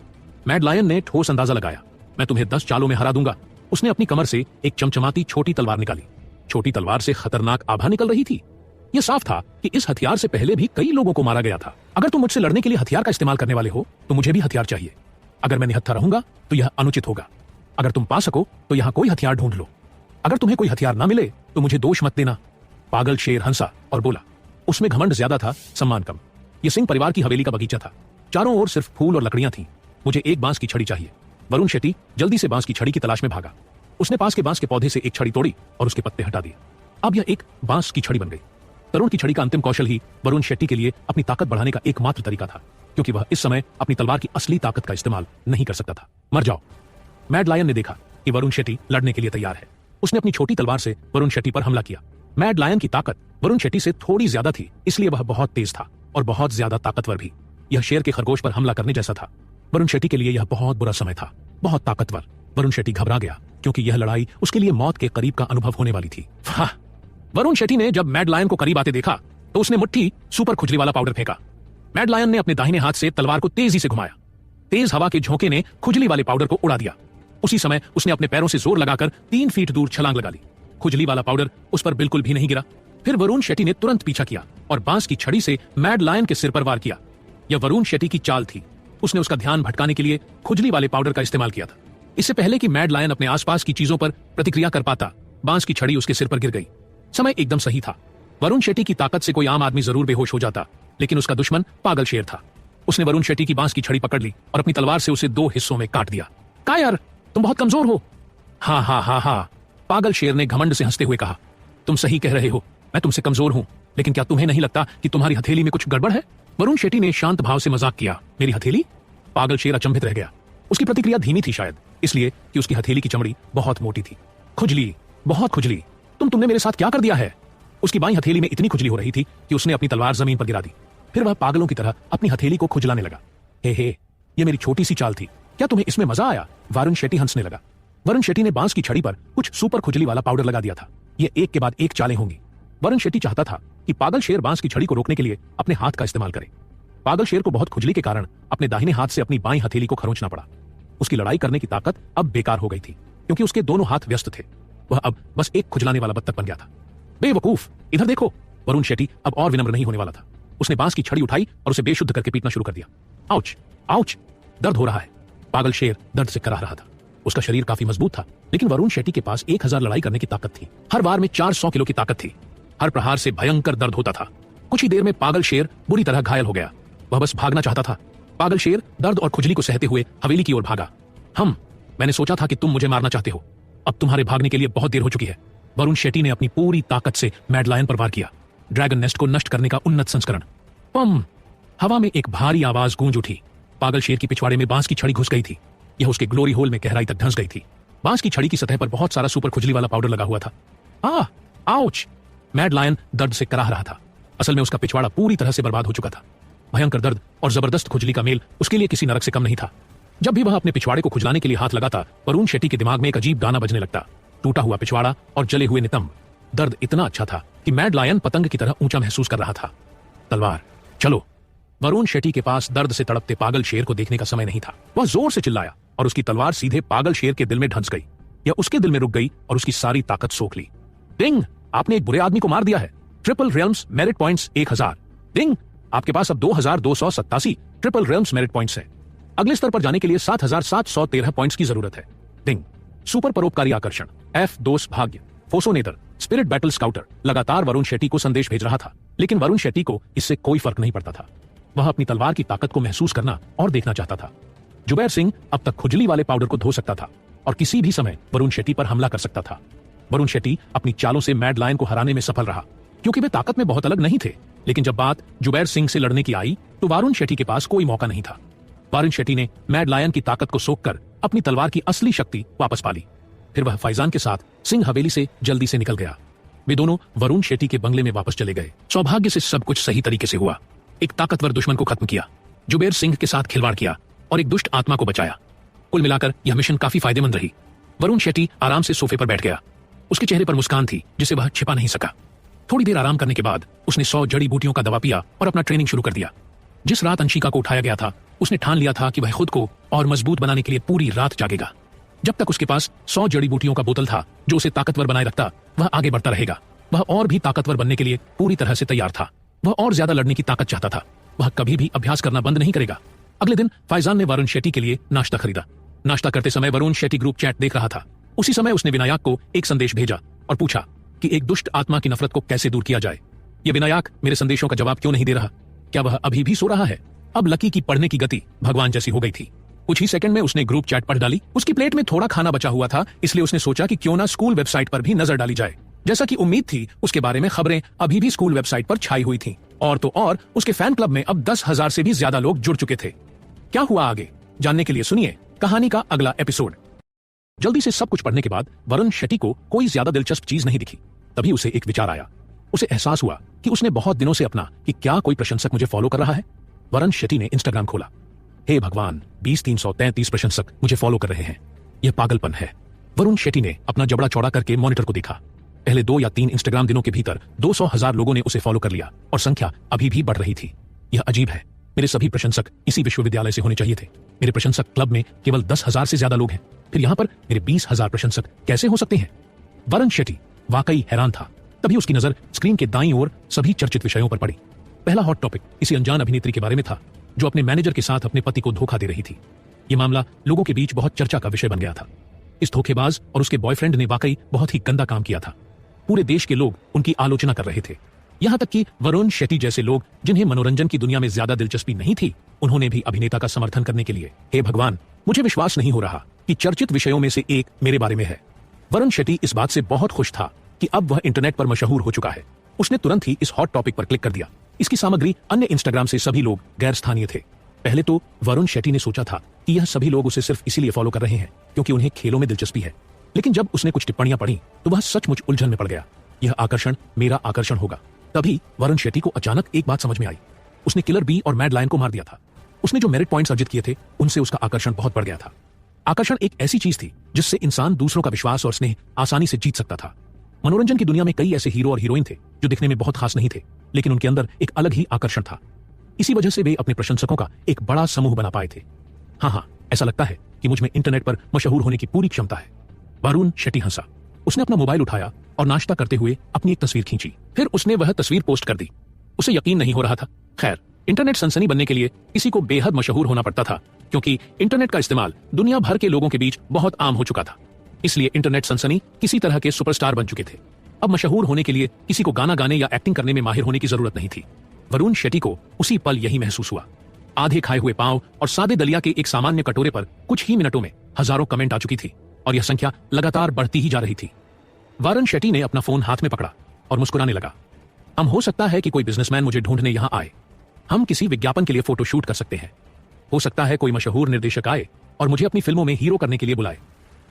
S1: मैड लायन ने ठोस अंदाजा लगाया, मैं तुम्हें 10 चालों में हरा दूंगा। उसने अपनी कमर से एक चमचमाती छोटी तलवार निकाली। छोटी तलवार से खतरनाक आभा निकल रही थी। यह साफ था कि इस हथियार से पहले भी कई लोगों को मारा गया था। अगर तुम मुझसे लड़ने के लिए हथियार का इस्तेमाल करने वाले हो तो मुझे भी हथियार चाहिए। अगर मैं निहत्था रहूंगा तो यह अनुचित होगा। अगर तुम पा सको तो यहां कोई हथियार ढूंढ लो। अगर तुम्हें कोई हथियार ना मिले तो मुझे दोष मत देना। पागल शेर हंसा और बोला। उसमें घमंड ज्यादा था, सम्मान कम। यह सिंह परिवार की हवेली का बगीचा था। चारों ओर सिर्फ फूल और लकड़ियां थीं। मुझे एक बांस की छड़ी चाहिए। वरुण शेट्टी जल्दी से बांस की छड़ी की तलाश में भागा। उसने पास के बांस के पौधे से एक छड़ी तोड़ी और उसके पत्ते हटा दिए। अब यह एक बांस की छड़ी बन गई। तरुण की छड़ी का अंतिम कौशल ही वरुण शेट्टी के लिए अपनी ताकत बढ़ाने का एकमात्र तरीका था, क्योंकि वह इस समय अपनी तलवार की असली ताकत का इस्तेमाल नहीं कर सकता था। मर जाओ। मैड लायन ने देखा कि वरुण शेट्टी लड़ने के लिए तैयार है। उसने अपनी छोटी तलवार से वरुण शेट्टी पर हमला किया। मैड लायन की ताकत वरुण शेट्टी से थोड़ी ज्यादा थी, इसलिए वह बहुत तेज था और बहुत ज्यादा ताकतवर भी। यह शेर के खरगोश पर हमला करने जैसा था। वरुण शेट्टी के लिए यह बहुत बुरा समय था, बहुत ताकतवर। वरुण शेट्टी घबरा गया, क्योंकि यह लड़ाई उसके लिए मौत के करीब का अनुभव होने वाली थी। वरुण शेट्टी ने जब मैड लायन को करीब आते देखा तो उसने मुट्ठी सुपर खुजली वाला पाउडर फेंका। मैड लायन ने अपने दाहिने हाथ से तलवार को तेजी से घुमाया। तेज हवा के झोंके ने खुजली वाले पाउडर को उड़ा दिया। उसी समय उसने अपने पैरों से जोर लगाकर 3 फीट दूर छलांग लगा ली। खुजली वाला पाउडर उस पर बिल्कुल भी नहीं गिरा। फिर वरुण शेट्टी ने तुरंत पीछा किया और बांस की छड़ी से मैड लायन के सिर पर वार किया। यह वरुण शेट्टी की चाल थी। उसने उसका ध्यान भटकाने के लिए खुजली वाले पाउडर का इस्तेमाल किया था। इससे पहले कि मैड लायन अपने आसपास की चीजों पर प्रतिक्रिया कर पाता, बांस की छड़ी उसके सिर पर गिर गई। समय एकदम सही था। वरुण शेट्टी की ताकत से कोई आम आदमी जरूर बेहोश हो जाता, लेकिन उसका दुश्मन पागल शेर था। उसने वरुण शेट्टी की बांस की छड़ी पकड़ ली और अपनी तलवार से उसे 2 हिस्सों में काट दिया। कहा, यार तुम बहुत कमजोर हो। हाँ हाँ हाँ हाँ, पागल शेर ने घमंड से हंसते हुए कहा, तुम सही कह रहे हो, मैं तुमसे कमजोर हूं, लेकिन क्या तुम्हें नहीं लगता कि तुम्हारी हथेली में कुछ गड़बड़ है? वरुण शेट्टी ने शांत भाव से मजाक किया। मेरी हथेली? पागल शेर अचंभित रह गया। उसकी प्रतिक्रिया धीमी थी, शायद इसलिए कि उसकी हथेली की चमड़ी बहुत मोटी थी। खुजली, बहुत खुजली। तुमने मेरे साथ क्या कर दिया है? उसकी बाईं हथेली में इतनी खुजली हो रही थी कि उसने अपनी तलवार जमीन पर गिरा दी। फिर वह पागलों की तरह अपनी हथेली को खुजलाने लगा। हे, ये मेरी छोटी सी चाल थी, क्या तुम्हें इसमें मजा आया? वरुण शेट्टी हंसने लगा। वरुण शेट्टी ने बांस की छड़ी पर कुछ सुपर खुजली वाला पाउडर लगा दिया था। ये एक के बाद एक चालें होंगी। वरुण शेट्टी चाहता था कि पागल शेर बांस की छड़ी को रोकने के लिए अपने हाथ का इस्तेमाल करे। पागल शेर को बहुत खुजली के कारण अपने दाहिने हाथ से अपनी बाईं हथेली को खरोंचना पड़ा। उसकी लड़ाई करने की ताकत अब बेकार हो गई थी, क्योंकि उसके दोनों हाथ व्यस्त थे। वह अब बस एक खुजलाने वाला बत्तख बन गया था। बेवकूफ, इधर देखो। वरुण शेट्टी अब और विनम्र नहीं होने वाला था। उसने बांस की छड़ी उठाई और उसे बेशुद्ध करके पीटना शुरू कर दिया। आउच, आउच, दर्द हो रहा है। पागल शेर दर्द से कराह रहा था। उसका शरीर काफी मजबूत था, लेकिन वरुण शेट्टी के पास 1000 लड़ाई करने की ताकत थी। हर बार में 400 किलो की ताकत थी। हर प्रहार से भयंकर दर्द होता था। कुछ ही देर में पागल शेर बुरी तरह घायल हो गया। वह बस भागना चाहता था। पागल शेर दर्द और खुजली को सहते हुए हवेली की ओर भागा। मैंने सोचा था कि तुम मुझे मारना चाहते हो। अब तुम्हारे भागने के लिए बहुत देर हो चुकी है। वरुण शेट्टी ने अपनी पूरी ताकत से मैड लायन पर वार किया। ड्रैगन नेस्ट को नष्ट करने का उन्नत संस्करण। पम! हवा में एक भारी आवाज गूंज उठी। पागल शेर की पिछवाड़े में बांस की छड़ी घुस गई थी। यह उसके ग्लोरी होल में गहराई तक धंस गई थी। बांस की छड़ी की सतह पर बहुत सारा सुपर खुजली वाला पाउडर लगा हुआ था। आउच! मैड लायन दर्द से कराह रहा था। असल में उसका पिछवाड़ा पूरी तरह से बर्बाद हो चुका था। भयंकर दर्द और जबरदस्त खुजली का मेल उसके लिए किसी नरक से कम नहीं था। जब भी वह अपने पिछवाड़े को खुजलाने के लिए हाथ लगाता, वरुण शेट्टी के दिमाग में एक अजीब गाना बजने लगता। टूटा हुआ पिछवाड़ा और जले हुए नितंब। दर्द इतना अच्छा था कि मैड लायन पतंग की तरह ऊंचा महसूस कर रहा था। तलवार, चलो। वरुण शेट्टी के पास दर्द से तड़पते पागल शेर को देखने का समय नहीं था। वह जोर से चिल्लाया और उसकी तलवार सीधे पागल शेर के दिल में ढंस गई। यह उसके दिल में रुक गई और उसकी सारी ताकत सोख ली। डिंग! आपने एक बुरे आदमी को मार दिया है। Triple realms merit points 1000। Ding! आपके पास अब 2287 ट्रिपल रियल्म्स मेरिट पॉइंट्स हैं। अगले स्तर पर जाने के लिए 7713 पॉइंट्स की जरूरत है। डिंग! सुपर परोपकारी आकर्षण, एफ दोष भाग्य, फोसोनेटर, स्पिरिट बैटल स्काउटर लगातार वरुण शेट्टी को संदेश भेज रहा था, लेकिन वरुण शेट्टी को इससे कोई फर्क नहीं पड़ता था। वह अपनी तलवार की ताकत को महसूस करना और देखना चाहता था। जुबैर सिंह अब तक खुजली वाले पाउडर को धो सकता था और किसी भी समय वरुण शेट्टी पर हमला कर सकता था। वरुण शेट्टी अपनी चालों से मैड लायन को हराने में सफल रहा, क्योंकि वे ताकत में बहुत अलग नहीं थे। लेकिन जब बात जुबैर सिंह से लड़ने की आई तो वरुण शेट्टी के पास कोई मौका नहीं था। वरुण शेट्टी ने मैड लायन की ताकत को सोखकर अपनी तलवार की असली शक्ति वापस पा ली। फिर वह फैजान के साथ सिंह हवेली से जल्दी से निकल गया। वे दोनों वरुण शेट्टी के बंगले में वापस चले गए। सौभाग्य से सब कुछ सही तरीके से हुआ। एक ताकतवर दुश्मन को खत्म किया, जुबैर सिंह के साथ खिलवाड़ किया और एक दुष्ट आत्मा को बचाया। कुल मिलाकर यह मिशन काफी फायदेमंद रही। वरुण शेट्टी आराम से सोफे पर बैठ गया। उसके चेहरे पर मुस्कान थी जिसे वह छिपा नहीं सका। थोड़ी देर आराम करने के बाद उसने 100 जड़ी बूटियों का दवा पिया और अपना ट्रेनिंग शुरू कर दिया। जिस रात अंशिका को उठाया गया था, उसने ठान लिया था कि वह खुद को और मजबूत बनाने के लिए पूरी रात जागेगा। जब तक उसके पास 100 जड़ी बूटियों का बोतल था जो उसे ताकतवर बनाए रखता, वह आगे बढ़ता रहेगा। वह और भी ताकतवर बनने के लिए पूरी तरह से तैयार था। वह और ज्यादा लड़ने की ताकत चाहता था। वह कभी भी अभ्यास करना बंद नहीं करेगा। अगले दिन फैजान ने वरुण शेट्टी के लिए नाश्ता खरीदा। नाश्ता करते समय वरुण शेट्टी ग्रुप चैट देख रहा था। उसी समय उसने विनायक को एक संदेश भेजा और पूछा कि एक दुष्ट आत्मा की नफरत को कैसे दूर किया जाए। ये विनायक मेरे संदेशों का जवाब क्यों नहीं दे रहा? क्या वह अभी भी सो रहा है? अब लकी की पढ़ने की गति भगवान जैसी हो गई थी। कुछ ही सेकंड में उसने ग्रुप चैट पढ़ डाली। उसकी प्लेट में थोड़ा खाना बचा हुआ था, इसलिए उसने सोचा कि क्यों ना स्कूल वेबसाइट पर भी नजर डाली जाए। जैसा कि उम्मीद थी, उसके बारे में खबरें अभी भी स्कूल वेबसाइट पर छाई हुई थीं। और तो और उसके फैन क्लब में अब 10,000 से भी ज्यादा लोग जुड़ चुके थे। क्या हुआ आगे जानने के लिए सुनिए कहानी का अगला एपिसोड। जल्दी से सब कुछ पढ़ने के बाद वरुण शेट्टी को कोई ज्यादा दिलचस्प चीज नहीं दिखी। तभी उसे एक विचार आया। उसे एहसास हुआ कि उसने बहुत दिनों से अपना कि क्या कोई प्रशंसक मुझे फॉलो कर रहा है। वरुण शेट्टी ने इंस्टाग्राम खोला। हे भगवान, 20,333 प्रशंसक मुझे फॉलो कर रहे हैं। यह पागलपन है। वरुण शेट्टी ने अपना जबड़ा चौड़ा करके मॉनिटर को देखा। पहले 2 या 3 इंस्टाग्राम दिनों के भीतर 200,000 लोगों ने उसे फॉलो कर लिया और संख्या अभी भी बढ़ रही थी। यह अजीब है। मेरे सभी प्रशंसक इसी विश्वविद्यालय से होने चाहिए थे। मेरे प्रशंसक क्लब में केवल 10,000 से ज्यादा लोग हैं, फिर यहाँ पर मेरे 20,000 प्रशंसक कैसे हो सकते हैं? वरुण शेट्टी वाकई हैरान था। तभी उसकी नजर स्क्रीन के दाईं ओर सभी चर्चित विषयों पर पड़ी। पहला हॉट टॉपिक किसी अनजान अभिनेत्री के बारे में था जो अपने मैनेजर के साथ अपने पति को धोखा दे रही थी। यह मामला लोगों के बीच बहुत चर्चा का विषय बन गया था। इस धोखेबाज और उसके बॉयफ्रेंड ने वाकई बहुत ही गंदा काम किया था। पूरे देश के लोग उनकी आलोचना कर रहे थे। यहां तक कि वरुण शेट्टी जैसे लोग जिन्हें मनोरंजन की दुनिया में ज्यादा दिलचस्पी नहीं थी, उन्होंने भी अभिनेता का समर्थन करने के लिए। हे भगवान, मुझे विश्वास नहीं हो रहा कि चर्चित विषयों में से एक मेरे बारे में है। वरुण शेट्टी इस बात से बहुत खुश था कि अब वह इंटरनेट पर मशहूर हो चुका है। उसने तुरंत ही इस हॉट टॉपिक पर क्लिक कर दिया। इसकी सामग्री अन्य इंस्टाग्राम से सभी लोग गैर स्थानीय थे। पहले तो वरुण शेट्टी ने सोचा था कि यह सभी लोग उसे सिर्फ इसीलिए फॉलो कर रहे हैं क्योंकि उन्हें खेलों में दिलचस्पी है। लेकिन जब उसने कुछ टिप्पणियां पढ़ी तो वह सचमुच उलझन में पड़ गया। यह आकर्षण मेरा आकर्षण होगा। तभी वरुण शेट्टी को अचानक एक बात समझ में आई। उसने किलर बी और मैड लायन को मार दिया था। उसने जो मेरिट पॉइंट्स अर्जित किए थे उनसे उसका आकर्षण बहुत बढ़ गया था। आकर्षण एक ऐसी चीज थी जिससे इंसान दूसरों का विश्वास और स्नेह आसानी से जीत सकता था। मनोरंजन की दुनिया में कई ऐसे हीरो और हीरोइन थे जो दिखने में बहुत खास नहीं थे, लेकिन उनके अंदर एक अलग ही आकर्षण था। इसी वजह से वे अपने प्रशंसकों का एक बड़ा समूह बना पाए थे। हाँ, ऐसा लगता है कि मुझ में इंटरनेट पर मशहूर होने की पूरी क्षमता है। वरुण शेट्टी हंसा। उसने अपना मोबाइल उठाया और नाश्ता करते हुए अपनी एक तस्वीर खींची। फिर उसने वह तस्वीर पोस्ट कर दी। उसे यकीन नहीं हो रहा था। खैर, इंटरनेट सनसनी बनने के लिए किसी को बेहद मशहूर होना पड़ता था, क्योंकि इंटरनेट का इस्तेमाल दुनिया भर के लोगों के बीच बहुत आम हो चुका था। इसलिए इंटरनेट सनसनी किसी तरह के सुपरस्टार बन चुके थे। अब मशहूर होने के लिए किसी को गाना गाने या एक्टिंग करने में माहिर होने की जरूरत नहीं थी। वरुण शेट्टी को उसी पल यही महसूस हुआ। आधे खाए हुए पांव और सादे दलिया के एक सामान्य कटोरे पर कुछ ही मिनटों में हजारों कमेंट आ चुकी थी और यह संख्या लगातार बढ़ती ही जा रही थी। वरुण शेट्टी ने अपना फोन हाथ में पकड़ा और मुस्कुराने लगा। हम हो सकता है कि कोई बिजनेसमैन मुझे ढूंढने यहां आए। हम किसी विज्ञापन के लिए फोटो शूट कर सकते हैं। हो सकता है कोई मशहूर निर्देशक आए और मुझे अपनी फिल्मों में हीरो करने के लिए बुलाए।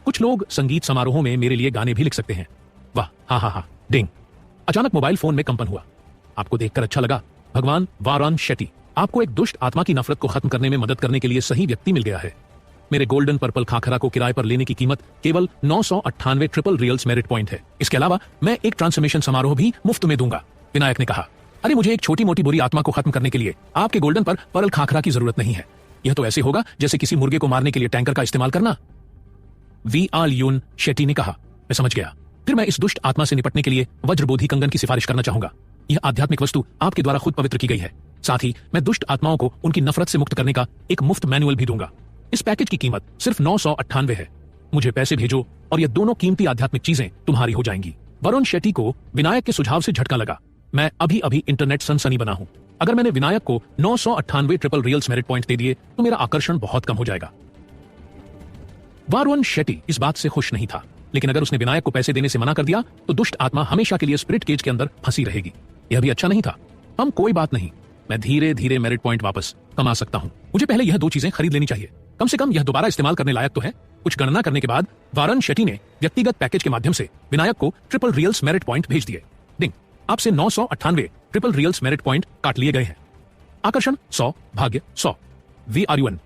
S1: कुछ लोग संगीत समारोहों में मेरे लिए गाने भी लिख सकते हैं। वाह, हा, डिंग। अचानक मोबाइल फोन में कंपन हुआ। आपको देखकर अच्छा लगा। भगवान, वरुण शेट्टी, आपको एक दुष्ट आत्मा की नफरत को खत्म करने में मदद करने के लिए सही व्यक्ति मिल गया है। मेरे गोल्डन पर्पल खाखरा को किराए पर लेने की कीमत केवल 998 ट्रिपल रियल्स मेरिट पॉइंट है। इसके अलावा मैं एक ट्रांसफॉर्मेशन समारोह भी मुफ्त में दूंगा। विनायक ने कहा, अरे मुझे एक छोटी मोटी बुरी आत्मा को खत्म करने के लिए आपके गोल्डन पर पर्ल खाखरा की जरूरत नहीं है। यह तो ऐसे होगा जैसे किसी मुर्गे को मारने के लिए टैंकर का इस्तेमाल करना। वरुण शेट्टी ने कहा, मैं समझ गया। फिर मैं इस दुष्ट आत्मा से निपटने के लिए वज्रबोधि कंगन की सिफारिश करना चाहूंगा। यह आध्यात्मिक वस्तु आपके द्वारा खुद पवित्र की गई है। साथ ही मैं दुष्ट आत्माओं को उनकी नफरत से मुक्त करने का एक मुफ्त मैनुअल भी दूंगा। इस पैकेज की कीमत सिर्फ 998 है। मुझे पैसे भेजो और ये दोनों कीमती आध्यात्मिक चीजें तुम्हारी हो जाएंगी। वरुण शेट्टी को विनायक के सुझाव से झटका लगा। मैं अभी अभी इंटरनेट सनसनी बना हूं। अगर मैंने विनायक को 998 ट्रिपल रियल्स मेरिट पॉइंट दे दिए तो मेरा आकर्षण बहुत कम हो जाएगा। वरुण शेट्टी इस बात से खुश नहीं था, लेकिन अगर उसने विनायक को पैसे देने से मना कर दिया तो दुष्ट आत्मा हमेशा के लिए स्पिरिट केज के अंदर फंसी रहेगी। यह भी अच्छा नहीं था। हम कोई बात नहीं, मैं धीरे धीरे मेरिट पॉइंट वापस कमा सकता हूं। मुझे पहले यह 2 चीजें खरीद लेनी चाहिए। कम से कम यह दोबारा इस्तेमाल करने लायक तो है। कुछ गणना करने के बाद वरुण शेट्टी ने व्यक्तिगत पैकेज के माध्यम से विनायक को ट्रिपल रियल्स मेरिट पॉइंट भेज दिए। डिंग, आपसे 998 ट्रिपल रियल्स मेरिट पॉइंट काट लिए गए हैं। आकर्षण 100, भाग्य 100। वरुण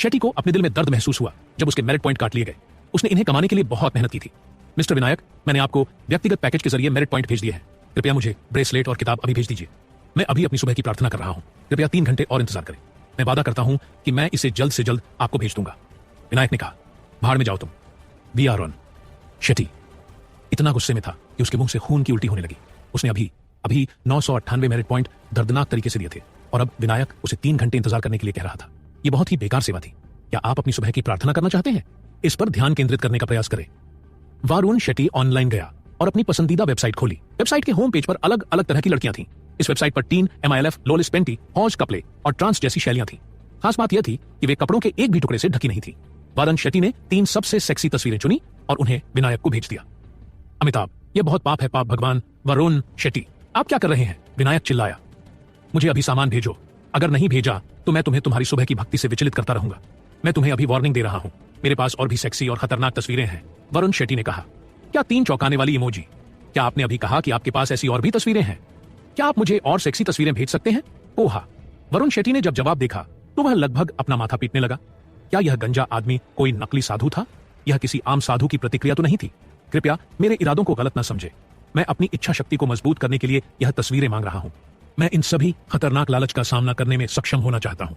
S1: शेट्टी को अपने दिल में दर्द महसूस हुआ जब उसके मेरिट पॉइंट काट लिए गए। उसने इन्हें कमाने के लिए बहुत मेहनत की थी। मिस्टर विनायक, मैंने आपको व्यक्तिगत पैकेज के जरिए मेरिट पॉइंट भेज दिए हैं। कृपया मुझे ब्रेसलेट और किताब अभी भेज दीजिए। मैं अभी अपनी सुबह की प्रार्थना कर रहा हूं। कृपया 3 घंटे और इंतजार करें। मैं वादा करता हूं कि मैं इसे जल्द से जल्द आपको भेज दूंगा। विनायक ने कहा, भाड़ में जाओ तुम। We are on. शेट्टी इतना गुस्से में था कि उसके मुंह से खून की उल्टी होने लगी। उसने अभी 998 मेरिट पॉइंट दर्दनाक तरीके से दिए थे और अब विनायक उसे 3 घंटे इंतजार करने के लिए कह रहा था। यह बहुत ही बेकार सेवा थी। क्या आप अपनी सुबह की प्रार्थना करना चाहते हैं? इस पर ध्यान केंद्रित करने का प्रयास करें। वारुण शेट्टी ऑनलाइन गया और अपनी पसंदीदा वेबसाइट खोली। वेबसाइट के होम पेज पर अलग अलग तरह की लड़कियां थीं। इस वेबसाइट पर टीन, MILF, लोलिस पेंटी, हौज कपले और ट्रांस जैसी शैलियां थीं। खास बात यह थी कि वे कपड़ों के एक भी टुकड़े से ढकी नहीं थी। वारुण शेट्टी ने 3 सबसे सेक्सी तस्वीरें चुनी और उन्हें विनायक को भेज दिया। अमिताभ, यह बहुत पाप है पाप भगवान। वरुण शेट्टी, आप क्या कर रहे हैं? विनायक चिल्लाया। मुझे अभी सामान भेजो। अगर नहीं भेजा तो मैं तुम्हें तुम्हारी सुबह की भक्ति से विचलित करता रहूंगा। मैं तुम्हें अभी वार्निंग दे रहा हूं। मेरे पास और भी सेक्सी और खतरनाक तस्वीरें हैं। वरुण शेट्टी ने कहा। क्या 3 चौंकाने वाली इमोजी? क्या आपने अभी कहा कि आपके पास ऐसी और भी तस्वीरें हैं? क्या आप मुझे और सेक्सी तस्वीरें भेज सकते हैं? ओहा। वरुण शेट्टी ने जब जवाब देखा तो वह लगभग अपना माथा पीटने लगा। क्या यह गंजा आदमी कोई नकली साधु था? यह किसी आम साधु की प्रतिक्रिया तो नहीं थी। कृपया मेरे इरादों को गलत न समझे। मैं अपनी इच्छा शक्ति को मजबूत करने के लिए यह तस्वीरें मांग रहा हूं। मैं इन सभी खतरनाक लालच का सामना करने में सक्षम होना चाहता हूं।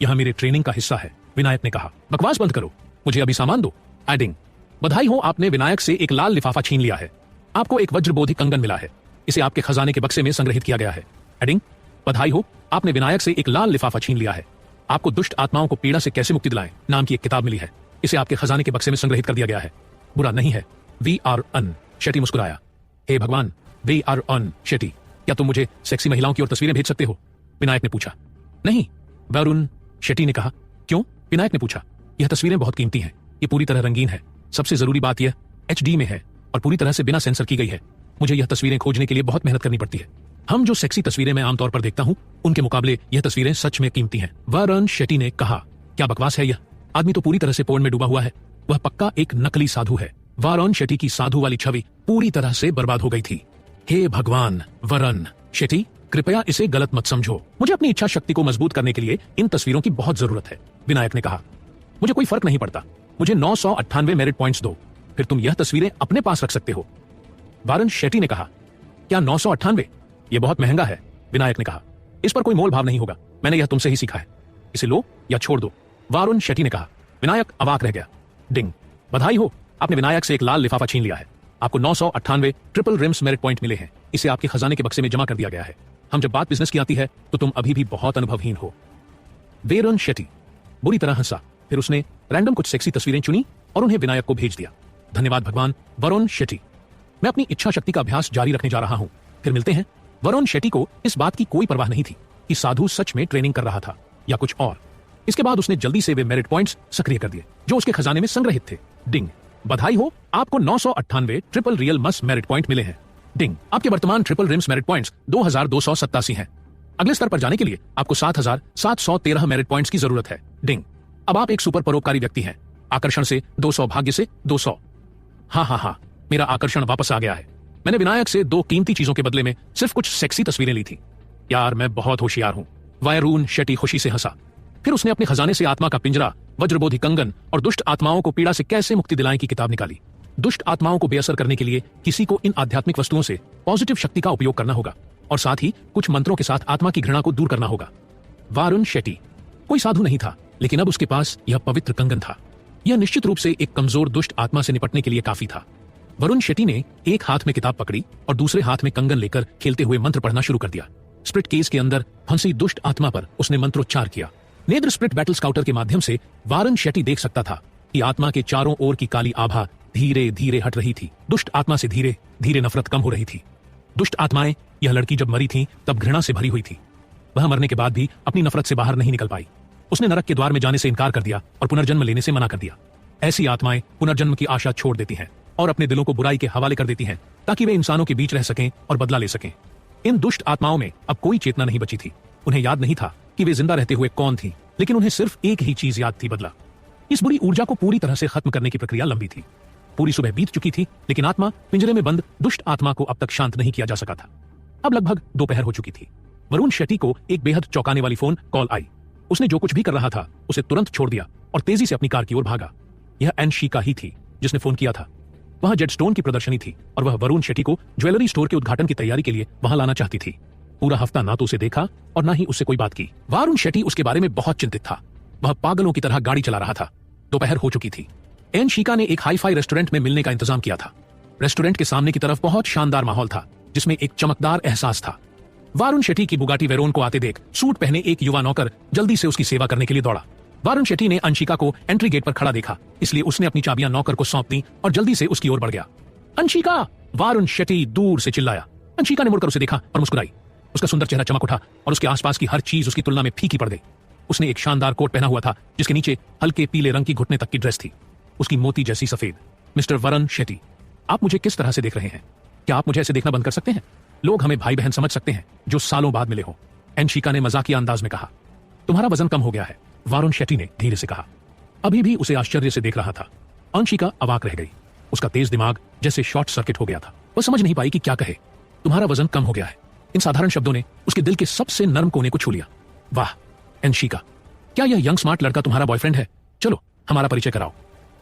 S1: यह मेरे ट्रेनिंग का हिस्सा है। विनायक ने कहा। बकवास बंद करो, मुझे अभी सामान दो। एडिंग, बधाई हो, आपने विनायक से एक लाल लिफाफा छीन लिया है। आपको एक वज्रबोधि कंगन मिला है। इसे आपके खजाने के बक्से में संग्रहित किया गया है। एडिंग, बधाई हो, आपने विनायक से एक लाल लिफाफा छीन लिया है। आपको दुष्ट आत्माओं को पीड़ा से कैसे मुक्ति दिलाएं नाम की एक किताब मिली है। इसे आपके खजाने के बक्से में संग्रहित कर दिया गया है। बुरा नहीं है। We are on. शेट्टी मुस्कुराया। हे भगवान, वी आर ऑन। शेट्टी, क्या तुम मुझे सेक्सी महिलाओं की ओर तस्वीरें भेज सकते हो? विनायक ने पूछा। नहीं, वरुण शेट्टी ने कहा। क्यों? विनायक ने पूछा। यह तस्वीरें बहुत कीमती हैं। ये पूरी तरह रंगीन है। सबसे जरूरी बात यह HD में है और पूरी तरह से बिना सेंसर की गई है। मुझे यह तस्वीरें खोजने के लिए बहुत मेहनत करनी पड़ती है। हम जो सेक्सी तस्वीरें मैं आमतौर पर देखता हूं उनके मुकाबले यह तस्वीरें सच में कीमती हैं। वरुण शेट्टी ने कहा। क्या बकवास है यह? आदमी तो पूरी तरह से पोर्न में डूबा हुआ है। वह पक्का एक नकली साधु है। वरुण शेट्टी की साधु वाली छवि पूरी तरह से बर्बाद हो गई थी। हे भगवान, वरुण शेट्टी, कृपया इसे गलत मत समझो। मुझे अपनी इच्छा शक्ति को मजबूत करने के लिए इन तस्वीरों की बहुत जरूरत है। विनायक ने कहा। मुझे कोई फर्क नहीं पड़ता। मुझे 998 मेरिट पॉइंट्स दो, फिर तुम यह तस्वीरें अपने पास रख सकते हो। वरुण शेट्टी ने कहा। क्या 998? यह बहुत महंगा है। विनायक ने कहा। इस पर कोई मोल भाव नहीं होगा। मैंने यह तुमसे ही सीखा है। इसे लो या छोड़ दो। वरुण शेट्टी ने कहा। विनायक अवाक रह गया। डिंग, बधाई हो, आपने विनायक से एक लाल लिफाफा छीन लिया है। आपको 998 ट्रिपल रिम्स मेरिट पॉइंट मिले हैं। इसे आपके खजाने के बक्से में जमा कर दिया गया है। हम जब बात बिजनेस की आती है तो तुम अभी भी बहुत अनुभवहीन हो। वरुण शेट्टी बुरी तरह हंसा। फिर उसने रैंडम कुछ सेक्सी तस्वीरें चुनी और उन्हें विनायक को भेज दिया। धन्यवाद भगवान। वरुण शेट्टी, मैं अपनी इच्छा शक्ति का अभ्यास जारी रखने जा रहा हूं। फिर मिलते हैं। वरुण शेट्टी को इस बात की कोई परवाह नहीं थी कि साधु सच में ट्रेनिंग कर रहा था या कुछ और। इसके बाद उसने जल्दी से वे मेरिट पॉइंट्स सक्रिय कर दिए जो उसके खजाने में संग्रहित थे। डिंग, बधाई हो, आपको 998 ट्रिपल रियल मस मेरिट पॉइंट मिले हैं। डिंग, आपके वर्तमान ट्रिपल रिम्स मेरिट पॉइंट्स 2287 हैं। अगले स्तर पर जाने के लिए आपको 7713 मेरिट पॉइंट्स की जरूरत है। डिंग, अब आप एक सुपर परोपकारी व्यक्ति हैं। आकर्षण से 200, भाग्य से 200। हाँ, मेरा आकर्षण वापस आ गया है। मैंने विनायक से 2 कीमती चीजों के बदले में सिर्फ कुछ सेक्सी तस्वीरें ली थी। यार, मैं बहुत होशियार हूं। वरुण शेट्टी खुशी से हंसा। फिर उसने अपने खजाने से आत्मा का पिंजरा, वज्रबोधि कंगन और दुष्ट आत्माओं को पीड़ा से कैसे मुक्ति दिलाएं की किताब निकाली। दुष्ट आत्माओं को बेअसर करने के लिए किसी को इन आध्यात्मिक वस्तुओं से पॉजिटिव शक्ति का उपयोग करना होगा और साथ ही कुछ मंत्रों के साथ आत्मा की घृणा को दूर करना होगा। वरुण शेट्टी कोई साधु नहीं था, लेकिन अब उसके पास यह पवित्र कंगन था। यह निश्चित रूप से एक कमजोर दुष्ट आत्मा से निपटने के लिए काफी था। वरुण शेट्टी ने एक हाथ में किताब पकड़ी और दूसरे हाथ में कंगन लेकर खेलते हुए मंत्र पढ़ना शुरू कर दिया। स्प्रिट केस के अंदर फंसी दुष्ट आत्मा पर उसने मंत्रोच्चार किया। नेत्र स्प्रिट बैटल स्काउटर के माध्यम से वरुण शेट्टी देख सकता था कि आत्मा के चारों ओर की काली आभा धीरे धीरे हट रही थी। दुष्ट आत्मा से धीरे धीरे नफरत कम हो रही थी। दुष्ट आत्माएं, यह लड़की जब मरी थी तब घृणा से भरी हुई थी। वह मरने के बाद भी अपनी नफरत से बाहर नहीं निकल पाई। उसने नरक के द्वार में जाने से इनकार कर दिया और पुनर्जन्म लेने से मना कर दिया। ऐसी आत्माएं पुनर्जन्म की आशा छोड़ देती हैं और अपने दिलों को बुराई के हवाले कर देती हैं ताकि वे इंसानों के बीच रह सकें और बदला ले सकें। इन दुष्ट आत्माओं में अब कोई चेतना नहीं बची थी। उन्हें याद नहीं था कि वे जिंदा रहते हुए कौन थी, लेकिन उन्हें सिर्फ एक ही चीज याद थी, बदला। इस बुरी ऊर्जा को पूरी तरह से खत्म करने की प्रक्रिया लंबी थी। पूरी सुबह बीत चुकी थी, लेकिन आत्मा पिंजरे में बंद दुष्ट आत्मा को अब तक शांत नहीं किया जा सका था। अब लगभग दोपहर हो चुकी थी। वरुण शेट्टी को एक बेहद चौंकाने वाली फोन कॉल आई। उसने जो कुछ भी कर रहा था उसे तुरंत छोड़ दिया और तेजी से अपनी कार की ओर भागा। यह अंशिका ही थी जिसने फोन किया था। वहां जेडस्टोन की प्रदर्शनी थी और वह वरुण शेट्टी को ज्वेलरी स्टोर के उद्घाटन की तैयारी के लिए वहां लाना चाहती थी। पूरा हफ्ता ना तो उसे देखा और ना ही उससे कोई बात की। वरुण शेट्टी उसके बारे में बहुत चिंतित था। वह पागलों की तरह गाड़ी चला रहा था। दोपहर हो चुकी थी। अंशिका ने एक हाई-फाई रेस्टोरेंट में मिलने का इंतजाम किया था। रेस्टोरेंट के सामने की तरफ बहुत शानदार माहौल था जिसमें एक चमकदार एहसास था। वरुण शेट्टी की बुगाटी वेरोन को आते देख सूट पहने एक युवा नौकर जल्दी से उसकी सेवा करने के लिए दौड़ा। वरुण शेट्टी ने अंशिका को एंट्री गेट पर खड़ा देखा, इसलिए उसने अपनी चाबियां नौकर को सौंप दी और जल्दी से उसकी ओर बढ़ गया। अंशिका! वरुण शेट्टी दूर से चिल्लाया। अंशिका ने मुड़कर उसे देखा और मुस्कुराई। उसका सुंदर चेहरा चमक उठा और उसके आसपास की हर चीज उसकी तुलना में फीकी पड़ गई। उसने एक शानदार कोट पहना हुआ था जिसके नीचे हल्के पीले रंग की घुटने तक की ड्रेस थी। उसकी मोती जैसी सफेद। मिस्टर वरुण शेट्टी, आप मुझे किस तरह से देख रहे हैं? क्या आप मुझे ऐसे देखना बंद कर सकते हैं? लोग हमें भाई बहन समझ सकते हैं जो सालों बाद मिले हो। अंशिका ने मजाकिया अंदाज में कहा। तुम्हारा वजन कम हो गया है, वरुण शेट्टी ने धीरे से कहा। अभी भी उसे आश्चर्य से देख रहा था। अंशिका अवाक रह गई। उसका तेज दिमाग जैसे शॉर्ट सर्किट हो गया था। वह समझ नहीं पाई कि क्या कहे। तुम्हारा वजन कम हो गया है। इन साधारण शब्दों ने उसके दिल के सबसे नर्म कोने को छू लिया। वाह अंशिका, क्या यह यंग स्मार्ट लड़का तुम्हारा बॉयफ्रेंड है? चलो हमारा परिचय कराओ।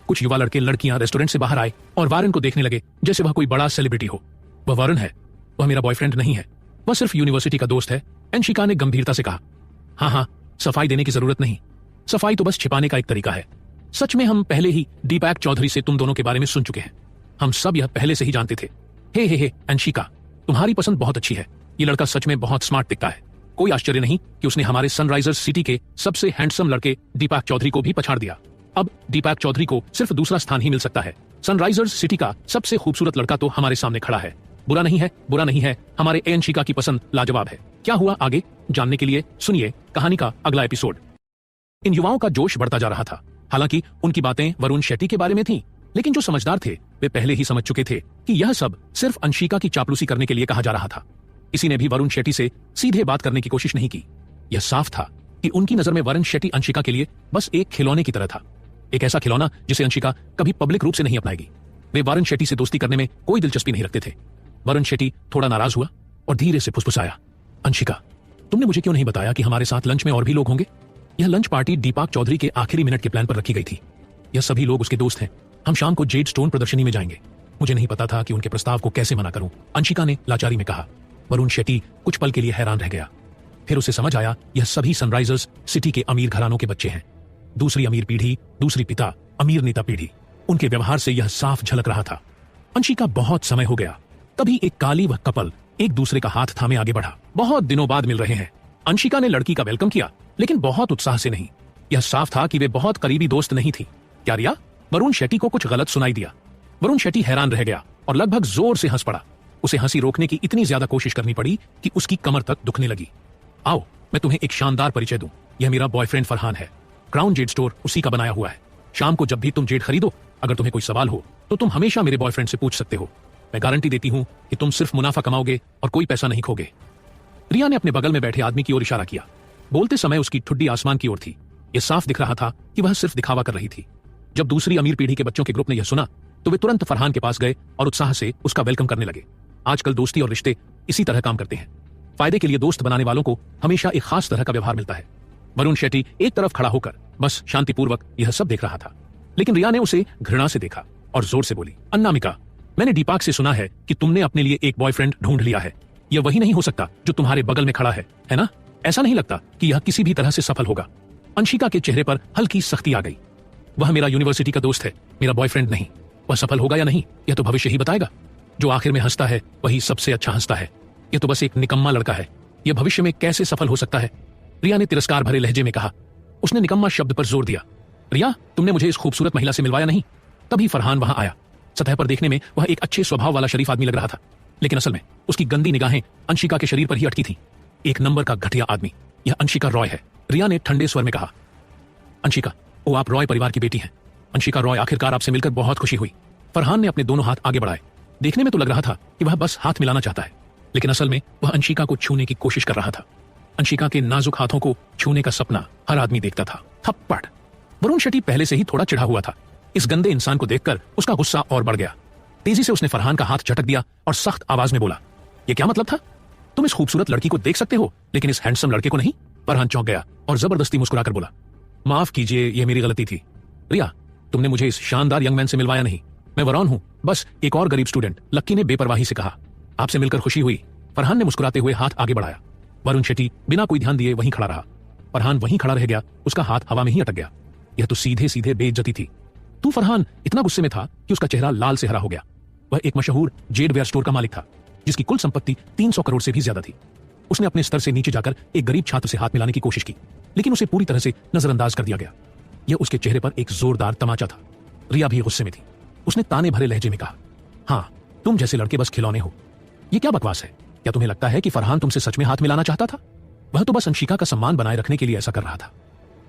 S1: कुछ युवा लड़के लड़कियां रेस्टोरेंट से बाहर आए और वरुण को देखने लगे जैसे वह कोई बड़ा सेलिब्रिटी हो। वह वरुण है, वह मेरा बॉयफ्रेंड नहीं है, वह सिर्फ यूनिवर्सिटी का दोस्त है, अंशिका ने गंभीरता से कहा। हाँ, सफाई देने की जरूरत नहीं। सफाई तो बस छिपाने का एक तरीका है। सच में हम पहले ही दीपक चौधरी से तुम दोनों के बारे में सुन चुके हैं। हम सब यह पहले से ही जानते थे। हे अंशिका, तुम्हारी पसंद बहुत अच्छी है। ये लड़का सच में बहुत स्मार्ट दिखता है। कोई आश्चर्य नहीं कि उसने हमारे सनराइजर्स सिटी के सबसे हैंडसम लड़के दीपक चौधरी को भी पछाड़ दिया। अब दीपक चौधरी को सिर्फ दूसरा स्थान ही मिल सकता है। सनराइजर्स सिटी का सबसे खूबसूरत लड़का तो हमारे सामने खड़ा है। बुरा नहीं है, हमारे अंशिका की पसंद लाजवाब है। क्या हुआ आगे जानने के लिए सुनिए कहानी का अगला एपिसोड। इन युवाओं का जोश बढ़ता जा रहा था। हालांकि उनकी बातें वरुण शेट्टी के बारे में थीं, लेकिन जो समझदार थे वे पहले ही समझ चुके थे कि यह सब सिर्फ अंशिका की चापलूसी करने के लिए कहा जा रहा था। किसी ने भी वरुण शेट्टी से सीधे बात करने की कोशिश नहीं की। यह साफ था कि उनकी नजर में वरुण शेट्टी अंशिका के लिए बस एक खिलौने की तरह था। एक ऐसा खिलौना जिसे अंशिका कभी पब्लिक रूप से नहीं अपनाएगी। वे वरुण शेट्टी से दोस्ती करने में कोई दिलचस्पी नहीं रखते थे। वरुण शेट्टी थोड़ा नाराज हुआ और धीरे से फुसफुसाया। अंशिका, तुमने मुझे क्यों नहीं बताया कि हमारे साथ लंच में और भी लोग होंगे? यह लंच पार्टी दीपक चौधरी के आखिरी मिनट के प्लान पर रखी गई थी। यह सभी लोग उसके दोस्त हैं। हम शाम को जेड स्टोन प्रदर्शनी में जाएंगे। मुझे नहीं पता था कि उनके प्रस्ताव को कैसे मना करूं, अंशिका ने लाचारी में कहा। वरुण शेट्टी कुछ पल के लिए हैरान रह गया। फिर उसे समझ आया यह सभी सनराइजर्स सिटी के अमीर घरानों के बच्चे हैं। दूसरी अमीर पीढ़ी, दूसरी पिता, अमीर नेता पीढ़ी। उनके व्यवहार से यह साफ झलक रहा था। अंशिका बहुत समय हो गया। तभी एक काली वह कपल एक दूसरे का हाथ थामे आगे बढ़ा। बहुत दिनों बाद मिल रहे हैं। अंशिका ने लड़की का वेलकम किया, लेकिन बहुत उत्साह से नहीं। यह साफ था कि वे बहुत करीबी दोस्त नहीं थी। क्या रिया? वरुण शेट्टी को कुछ गलत सुनाई दिया। वरुण शेट्टी हैरान रह गया और लगभग जोर से हंस पड़ा। उसे हंसी रोकने की इतनी ज्यादा कोशिश करनी पड़ी कि उसकी कमर तक दुखने लगी। आओ मैं तुम्हें एक शानदार परिचय दूं। यह मेरा बॉयफ्रेंड फरहान है। क्राउन जेड स्टोर उसी का बनाया हुआ है। शाम को जब भी तुम जेड खरीदो, अगर तुम्हें कोई सवाल हो तो तुम हमेशा मेरे बॉयफ्रेंड से पूछ सकते हो। मैं गारंटी देती हूं कि तुम सिर्फ मुनाफा कमाओगे और कोई पैसा नहीं खोगे। रिया ने अपने बगल में बैठे आदमी की ओर इशारा किया। बोलते समय उसकी ठुड्डी आसमान की ओर थी। यह साफ दिख रहा था कि वह सिर्फ दिखावा कर रही थी। जब दूसरी अमीर पीढ़ी के बच्चों के ग्रुप ने यह सुना तो वे तुरंत फरहान के पास गए और उत्साह से उसका वेलकम करने लगे। आजकल दोस्ती और रिश्ते इसी तरह काम करते हैं। फायदे के लिए दोस्त बनाने वालों को हमेशा एक खास तरह का व्यवहार मिलता है। वरुण शेट्टी एक तरफ खड़ा होकर बस शांतिपूर्वक यह सब देख रहा था, लेकिन रिया ने उसे घृणा से देखा और जोर से बोली, अन्नामिका, मैंने दीपक से सुना है कि तुमने अपने लिए एक बॉयफ्रेंड ढूंढ लिया है। यह वही नहीं हो सकता जो तुम्हारे बगल में खड़ा है ना? ऐसा नहीं लगता कि यह किसी भी तरह से सफल होगा। अंशिका के चेहरे पर हल्की सख्ती आ गई। वह मेरा यूनिवर्सिटी का दोस्त है, मेरा बॉयफ्रेंड नहीं। वह सफल होगा या नहीं यह तो भविष्य ही बताएगा। जो आखिर में हंसता है वही सबसे अच्छा हंसता है। यह तो बस एक निकम्मा लड़का है। यह भविष्य में कैसे सफल हो सकता है? रिया ने तिरस्कार भरे लहजे में कहा। उसने निकम्मा शब्द पर जोर दिया। रिया, तुमने मुझे इस खूबसूरत महिला से मिलवाया नहीं। तभी फरहान वहां आया। सतह पर देखने में वह एक अच्छे स्वभाव वाला शरीफ आदमी लग रहा था, लेकिन असल में उसकी गंदी निगाहें अंशिका के शरीर पर ही अटकी थीं। एक नंबर का घटिया आदमी। यह अंशिका रॉय है, रिया ने ठंडे स्वर में कहा। अंशिका, वो आप रॉय परिवार की बेटी हैं। अंशिका रॉय, आखिरकार आपसे मिलकर बहुत खुशी हुई। फरहान ने अपने दोनों हाथ आगे बढ़ाए। देखने में तो लग रहा था कि वह बस हाथ मिलाना चाहता है, लेकिन असल में वह अंशिका को छूने की कोशिश कर रहा था। अंशिका के नाजुक हाथों को छूने का सपना हर आदमी देखता था। थप्पड़। वरुण शेट्टी पहले से ही थोड़ा चिढ़ा हुआ था। इस गंदे इंसान को देखकर उसका गुस्सा और बढ़ गया। तेजी से उसने फरहान का हाथ झटक दिया और सख्त आवाज में बोला, यह क्या मतलब था? तुम इस खूबसूरत लड़की को देख सकते हो लेकिन इस हैंडसम लड़के को नहीं? फरहान चौंक गया और जबरदस्ती मुस्कुराकर बोला, माफ कीजिए, ये मेरी गलती थी। रिया, तुमने मुझे इस शानदार यंग मैन से मिलवाया नहीं। मैं वरुण हूं, बस एक और गरीब स्टूडेंट, लक्की ने बेपरवाही से कहा। आपसे मिलकर खुशी हुई, फरहान ने मुस्कुराते हुए हाथ आगे बढ़ाया। वरुण शेट्टी बिना कोई ध्यान दिए वहीं खड़ा रहा। फरहान वहीं खड़ा रह गया, उसका हाथ हवा में ही अटक गया। यह तो सीधे सीधे बेइज्जती थी। तू फरहान इतना गुस्से में था कि उसका चेहरा लाल से हरा हो गया। वह एक मशहूर जेडवेयर स्टोर का मालिक था, जिसकी कुल संपत्ति 300 करोड़ से भी ज्यादा थी। उसने अपने स्तर से नीचे जाकर एक गरीब छात्र से हाथ मिलाने की कोशिश की, लेकिन उसे पूरी तरह से नजरअंदाज कर दिया गया। यह उसके चेहरे पर एक जोरदार तमाचा था। रिया भी गुस्से में थी। उसने ताने भरे लहजे में कहा, हाँ, तुम जैसे लड़के बस खिलौने हो। यह क्या बकवास है? क्या तुम्हें लगता है कि फरहान तुमसे सच में हाथ मिलाना चाहता था? वह तो बस अंशिका का सम्मान बनाए रखने के लिए ऐसा कर रहा था।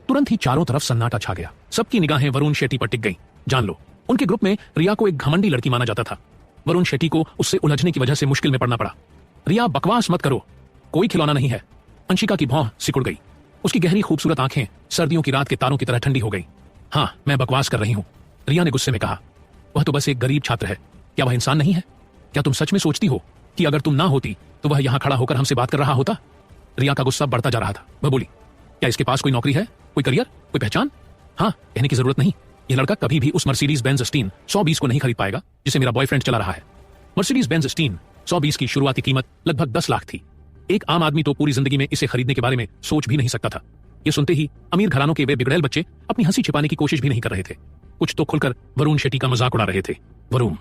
S1: तुरंत ही चारों तरफ सन्नाटा छा गया। सबकी निगाहें वरुण शेट्टी पर टिक गईं। जान लो, उनके ग्रुप में रिया को एक घमंडी लड़की माना जाता था। वरुण शेट्टी को उससे उलझने की वजह से मुश्किल में पड़ना पड़ा। रिया, बकवास मत करो, कोई खिलौना नहीं है। अंशिका की भौं सिकुड़ गई। उसकी गहरी खूबसूरत आंखें सर्दियों की रात के तारों की तरह ठंडी हो गई। हाँ, मैं बकवास कर रही हूं, रिया ने गुस्से में कहा। वह तो बस एक गरीब छात्र है। क्या वह इंसान नहीं है? क्या तुम सच में सोचती हो कि अगर तुम ना होती तो वह यहां खड़ा होकर हमसे बात कर रहा होता? रिया का गुस्सा बढ़ता जा रहा था। वह बोली, क्या इसके पास कोई नौकरी है, कोई करियर, कोई पहचान? हाँ, कहने की जरूरत नहीं। यह लड़का कभी भी उस मर्सिडीज बेंज स्टीन 120 को नहीं खरीद पाएगा जिसे मेरा बॉयफ्रेंड चला रहा है। मर्सिडीज बेंज स्टीन 120 की शुरुआती कीमत लगभग 10 लाख थी। एक आम आदमी तो पूरी जिंदगी में इसे खरीदने के बारे में सोच भी नहीं सकता था। यह सुनते ही अमीर घरानों के वे बिगड़ैल बच्चे अपनी हंसी छिपाने की कोशिश भी नहीं कर रहे थे। कुछ तो खुलकर वरुण शेट्टी का मजाक उड़ा रहे थे। वरुण,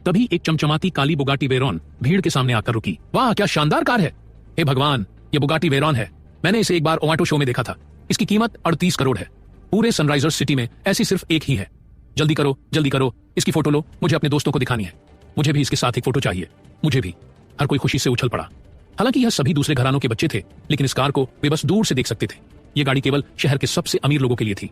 S1: तभी एक चमचमाती काली बुगाटी वेरॉन भीड़ के सामने आकर रुकी। वाह, क्या शानदार कार है! हे भगवान, ये बुगाटी वेरॉन है। मैंने इसे एक बार ऑटो शो में देखा था। इसकी कीमत 38 करोड़ है। पूरे सनराइजर्स सिटी में ऐसी सिर्फ एक ही है। जल्दी करो, जल्दी करो, इसकी फोटो लो, मुझे अपने दोस्तों को दिखानी है। मुझे भी इसके साथ एक फोटो चाहिए, मुझे भी। हर कोई खुशी से उछल पड़ा। हालांकि यह सभी दूसरे घरानों के बच्चे थे, लेकिन इस कार को वे बस दूर से देख सकते थे। यह गाड़ी केवल शहर के सबसे अमीर लोगों के लिए थी।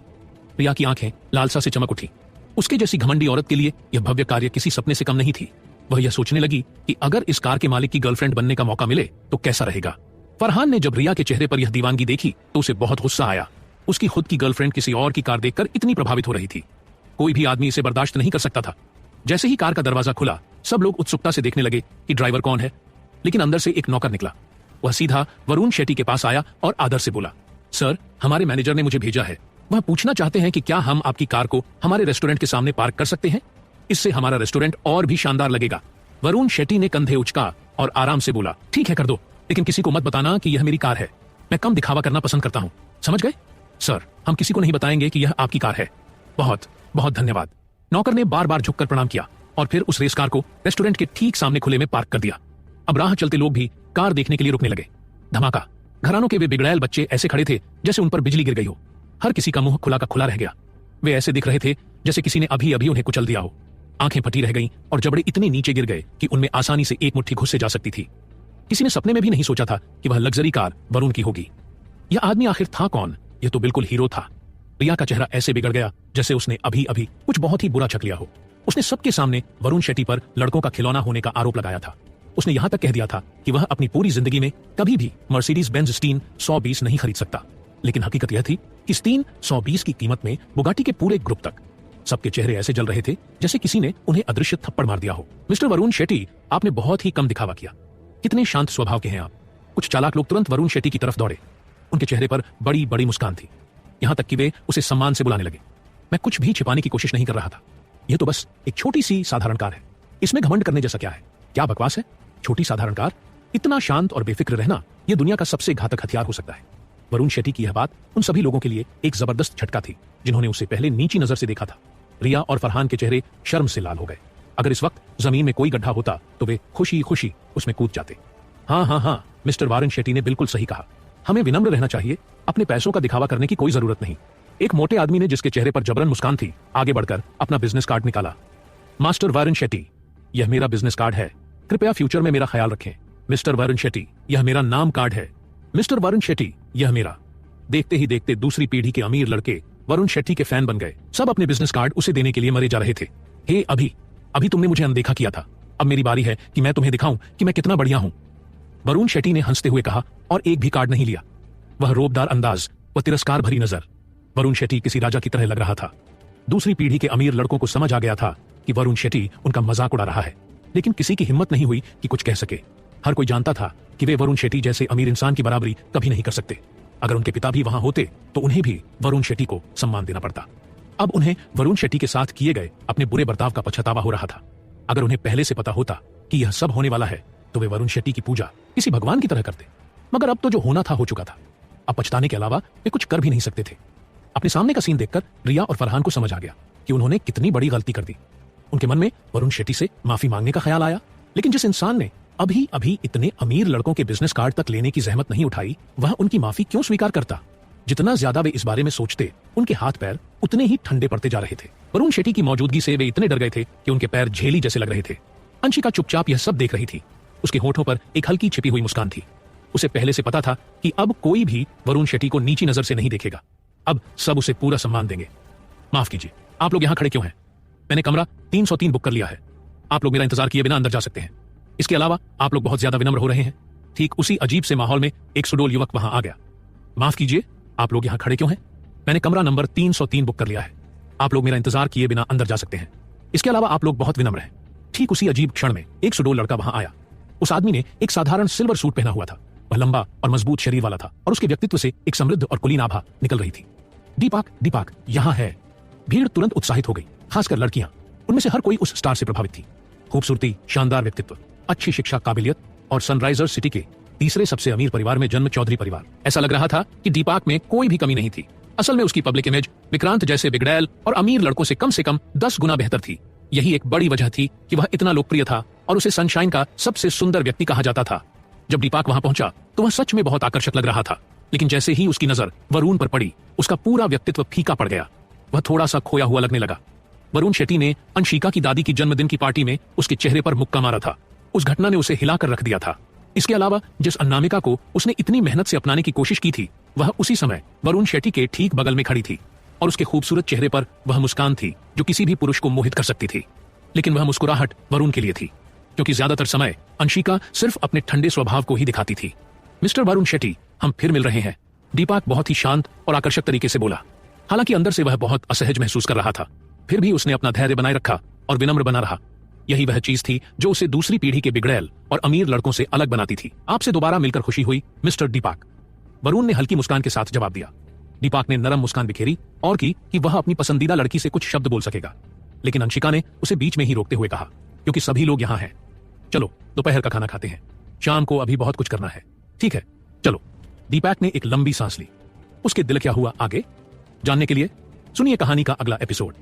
S1: रिया की आंखें लालसा से चमक उठी। उसके जैसी घमंडी औरत के लिए यह भव्य कार्य किसी सपने से कम नहीं थी। वह यह सोचने लगी कि अगर इस कार के मालिक की गर्लफ्रेंड बनने का मौका मिले तो कैसा रहेगा। फरहान ने जब रिया के चेहरे पर यह दीवानगी देखी तो उसे बहुत गुस्सा आया। उसकी खुद की गर्लफ्रेंड किसी और की कार देखकर इतनी प्रभावित हो रही थी। कोई भी आदमी इसे बर्दाश्त नहीं कर सकता था। जैसे ही कार का दरवाजा खुला, सब लोग उत्सुकता से देखने लगे कि ड्राइवर कौन है, लेकिन अंदर से एक नौकर निकला। वह सीधा वरुण शेट्टी के पास आया और आदर से बोला, सर, हमारे मैनेजर ने मुझे भेजा है। वह पूछना चाहते हैं कि क्या हम आपकी कार को हमारे रेस्टोरेंट के सामने पार्क कर सकते हैं? इससे हमारा रेस्टोरेंट और भी शानदार लगेगा। वरुण शेट्टी ने कंधे उचका और आराम से बोला, ठीक है, कर दो, लेकिन किसी को मत बताना कि यह मेरी कार है। मैं कम दिखावा करना पसंद करता हूं, समझ गए? सर, हम किसी को नहीं बताएंगे कि यह आपकी कार है। बहुत बहुत धन्यवाद। नौकर ने बार बार झुककर प्रणाम किया और फिर उस रेस कार को रेस्टोरेंट के ठीक सामने खुले में पार्क कर दिया। अब राह चलते लोग भी कार देखने के लिए रुकने लगे। धमाका। घरानों के वे बिगड़ैल बच्चे ऐसे खड़े थे जैसे उन पर बिजली गिर गई हो। हर किसी का मुंह खुला का खुला रह गया। वे ऐसे दिख रहे थे जैसे किसी ने अभी अभी उन्हें कुचल दिया हो। आंखें फटी रह गईं और जबड़े इतने नीचे गिर गए कि उनमें आसानी से एक मुट्ठी घुस से जा सकती थी। किसी ने सपने में भी नहीं सोचा था कि वह लग्जरी कार वरुण की होगी। यह आदमी आखिर था कौन? यह तो बिल्कुल हीरो था। रिया का चेहरा ऐसे बिगड़ गया जैसे उसने अभी अभी कुछ बहुत ही बुरा छक लिया हो। उसने सबके सामने वरुण शेट्टी पर लड़कों का खिलौना होने का आरोप लगाया था। उसने यहां तक कह दिया था कि वह अपनी पूरी जिंदगी में कभी भी मर्सिडीज बेंज स्टीन 120 नहीं खरीद सकता। लेकिन हकीकत यह थी कि स्टीन 120 की कीमत में बुगाटी के पूरे ग्रुप तक। सबके चेहरे ऐसे जल रहे थे जैसे किसी ने उन्हें अदृश्य थप्पड़ मार दिया हो। मिस्टर वरुण शेट्टी, आपने बहुत ही कम दिखावा किया। कितने शांत स्वभाव के हैं आप। कुछ चालाक लोग तुरंत वरुण शेट्टी की तरफ दौड़े। उनके चेहरे पर बड़ी बड़ी मुस्कान थी, यहां तक कि वे उसे सम्मान से बुलाने लगे। मैं कुछ भी छिपाने की कोशिश नहीं कर रहा था। यह तो बस एक छोटी सी साधारण कार है, इसमें घमंड करने जैसा क्या है? क्या बकवास है? छोटी साधारण कार? इतना शांत और बेफिक्र रहना यह दुनिया का सबसे घातक हथियार हो सकता है। वरुण शेट्टी की यह बात उन सभी लोगों के लिए एक जबरदस्त झटका थी जिन्होंने उसे पहले नीची नजर से देखा था। रिया और फरहान के चेहरे शर्म से लाल हो गए। अगर इस वक्त जमीन में कोई गड्ढा होता तो वे खुशी खुशी उसमें कूद जाते। हाँ, मिस्टर वरुण शेट्टी ने बिल्कुल सही कहा। हमें विनम्र रहना चाहिए। अपने पैसों का दिखावा करने की कोई जरूरत नहीं। एक मोटे आदमी ने, जिसके चेहरे पर जबरन मुस्कान थी, आगे बढ़कर अपना बिजनेस कार्ड निकाला। मास्टर वरुण शेट्टी, यह मेरा बिजनेस कार्ड है। कृपया फ्यूचर में मेरा ख्याल रखें। मिस्टर वरुण शेट्टी, यह मेरा नाम कार्ड है। मिस्टर वरुण शेट्टी, यह मेरा। देखते ही देखते दूसरी पीढ़ी के अमीर लड़के वरुण शेट्टी के फैन बन गए। सब अपने बिजनेस कार्ड उसे देने के लिए मरे जा रहे थे। हे अभी तुमने मुझे अनदेखा किया था, अब मेरी बारी है कि मैं तुम्हें दिखाऊं कि मैं कितना बढ़िया हूं। वरुण शेट्टी ने हंसते हुए कहा और एक भी कार्ड नहीं लिया। वह रोबदार अंदाज व तिरस्कार भरी नजर। वरुण शेट्टी किसी राजा की तरह लग रहा था। दूसरी पीढ़ी के अमीर लड़कों को समझ आ गया था कि वरुण शेट्टी उनका मजाक उड़ा रहा है, लेकिन किसी की हिम्मत नहीं हुई कि कुछ कह सके। हर कोई जानता था कि वे वरुण शेट्टी जैसे अमीर इंसान की बराबरी कभी नहीं कर सकते। अगर उनके पिता भी वहां होते तो उन्हें भी वरुण शेट्टी को सम्मान देना पड़ता। अब उन्हें वरुण शेट्टी के साथ किए गए अपने बुरे बर्ताव का पछतावा हो रहा था। अगर उन्हें पहले से पता होता कि यह सब होने वाला है तो वे वरुण शेट्टी की पूजा किसी भगवान की तरह करते, मगर अब तो जो होना था हो चुका था। अब पछताने के अलावा वे कुछ कर भी नहीं सकते थे। अपने सामने का सीन देखकर रिया और फरहान को समझ आ गया कि उन्होंने कितनी बड़ी गलती कर दी। उनके मन में वरुण शेट्टी से माफी मांगने का ख्याल आया, लेकिन जिस इंसान ने अभी अभी इतने अमीर लड़कों के बिजनेस कार्ड तक लेने की जहमत नहीं उठाई, वह उनकी माफी क्यों स्वीकार करता? जितना ज्यादा वे इस बारे में सोचते, उनके हाथ पैर उतने ही ठंडे पड़ते जा रहे थे। वरुण शेट्टी की मौजूदगी से वे इतने डर गए थे कि उनके पैर झेली जैसे लग रहे थे। अंशिका चुपचाप यह सब देख रही थी। उसके होठों पर एक हल्की छिपी हुई मुस्कान थी। उसे पहले से पता था कि अब कोई भी वरुण शेट्टी को नीची नजर से नहीं देखेगा। अब सब उसे पूरा सम्मान देंगे। माफ कीजिए, आप लोग यहां खड़े क्यों हैं? मैंने कमरा 303 बुक कर लिया है। आप लोग मेरा इंतजार किए बिना अंदर जा सकते हैं। इसके अलावा आप लोग बहुत ज्यादा विनम्र हो रहे हैं। ठीक उसी अजीब से माहौल में एक सुडोल युवक वहां आ गया। माफ कीजिए, आप लोग यहां खड़े क्यों हैं? मैंने कमरा नंबर 303 बुक कर लिया है। आप लोग मेरा इंतजार किए बिना अंदर जा सकते हैं। इसके अलावा आप लोग बहुत विनम्र हैं। ठीक उसी अजीब क्षण में एक सुडोल लड़का वहां आया। उस आदमी ने एक साधारण सिल्वर सूट पहना हुआ था। वह लंबा और मजबूत शरीर वाला था और उसके व्यक्तित्व से एक समृद्ध और कुलीन आभा निकल रही थी। दीपक यहां है। भीड़ तुरंत उत्साहित हो गई, खासकर लड़कियां। उनमें से हर कोई उस स्टार से प्रभावित थी। खूबसूरती, शानदार व्यक्तित्व, अच्छी शिक्षा, काबिलियत और सनराइजर्स सिटी के तीसरे सबसे अमीर परिवार में जन्म चौधरी परिवार। ऐसा लग रहा था कि दीपक में कोई भी कमी नहीं थी। असल में उसकी पब्लिक इमेज विक्रांत जैसे बिगड़ैल और अमीर लड़कों से कम 10 गुना बेहतर थी। यही एक बड़ी वजह थी कि वह इतना लोकप्रिय था और उसे सनशाइन का सबसे सुंदर व्यक्ति कहा जाता था। जब दीपक वहां पहुंचा तो वह सच में बहुत आकर्षक लग रहा था, लेकिन जैसे ही उसकी नजर वरुण पर पड़ी, उसका पूरा व्यक्तित्व फीका पड़ गया। वह थोड़ा सा खोया हुआ लगने लगा। वरुण शेट्टी ने अंशिका की दादी की जन्मदिन की पार्टी में उसके चेहरे पर मुक्का मारा था। उस घटना ने उसे हिलाकर रख दिया था। इसके अलावा जिस अनामिका को उसने इतनी मेहनत से अपनाने की कोशिश की थी, वह उसी समय वरुण शेट्टी के ठीक बगल में खड़ी थी और उसके खूबसूरत चेहरे पर वह मुस्कान थी जो किसी भी पुरुष को मोहित कर सकती थी। लेकिन वह मुस्कुराहट वरुण के लिए थी, क्योंकि ज्यादातर समय अंशिका सिर्फ अपने ठंडे स्वभाव को ही दिखाती थी। मिस्टर वरुण शेट्टी, हम फिर मिल रहे हैं, दीपक बहुत ही शांत और आकर्षक तरीके से बोला। हालांकि अंदर से वह बहुत असहज महसूस कर रहा था, फिर भी उसने अपना धैर्य बनाए रखा और विनम्र बना रहा। यही वह चीज थी जो उसे दूसरी पीढ़ी के बिगड़ैल और अमीर लड़कों से अलग बनाती थी। आपसे दोबारा मिलकर खुशी हुई मिस्टर दीपक, वरुण ने हल्की मुस्कान के साथ जवाब दिया। दीपक ने नरम मुस्कान बिखेरी और की कि वह अपनी पसंदीदा लड़की से कुछ शब्द बोल सकेगा, लेकिन अंशिका ने उसे बीच में ही रोकते हुए कहा, क्योंकि सभी लोग यहाँ हैं, चलो दोपहर का खाना खाते हैं, शाम को अभी बहुत कुछ करना है। ठीक है, चलो। दीपक ने एक लंबी सांस ली। उसके दिल क्या हुआ आगे जानने के लिए सुनिए कहानी का अगला एपिसोड।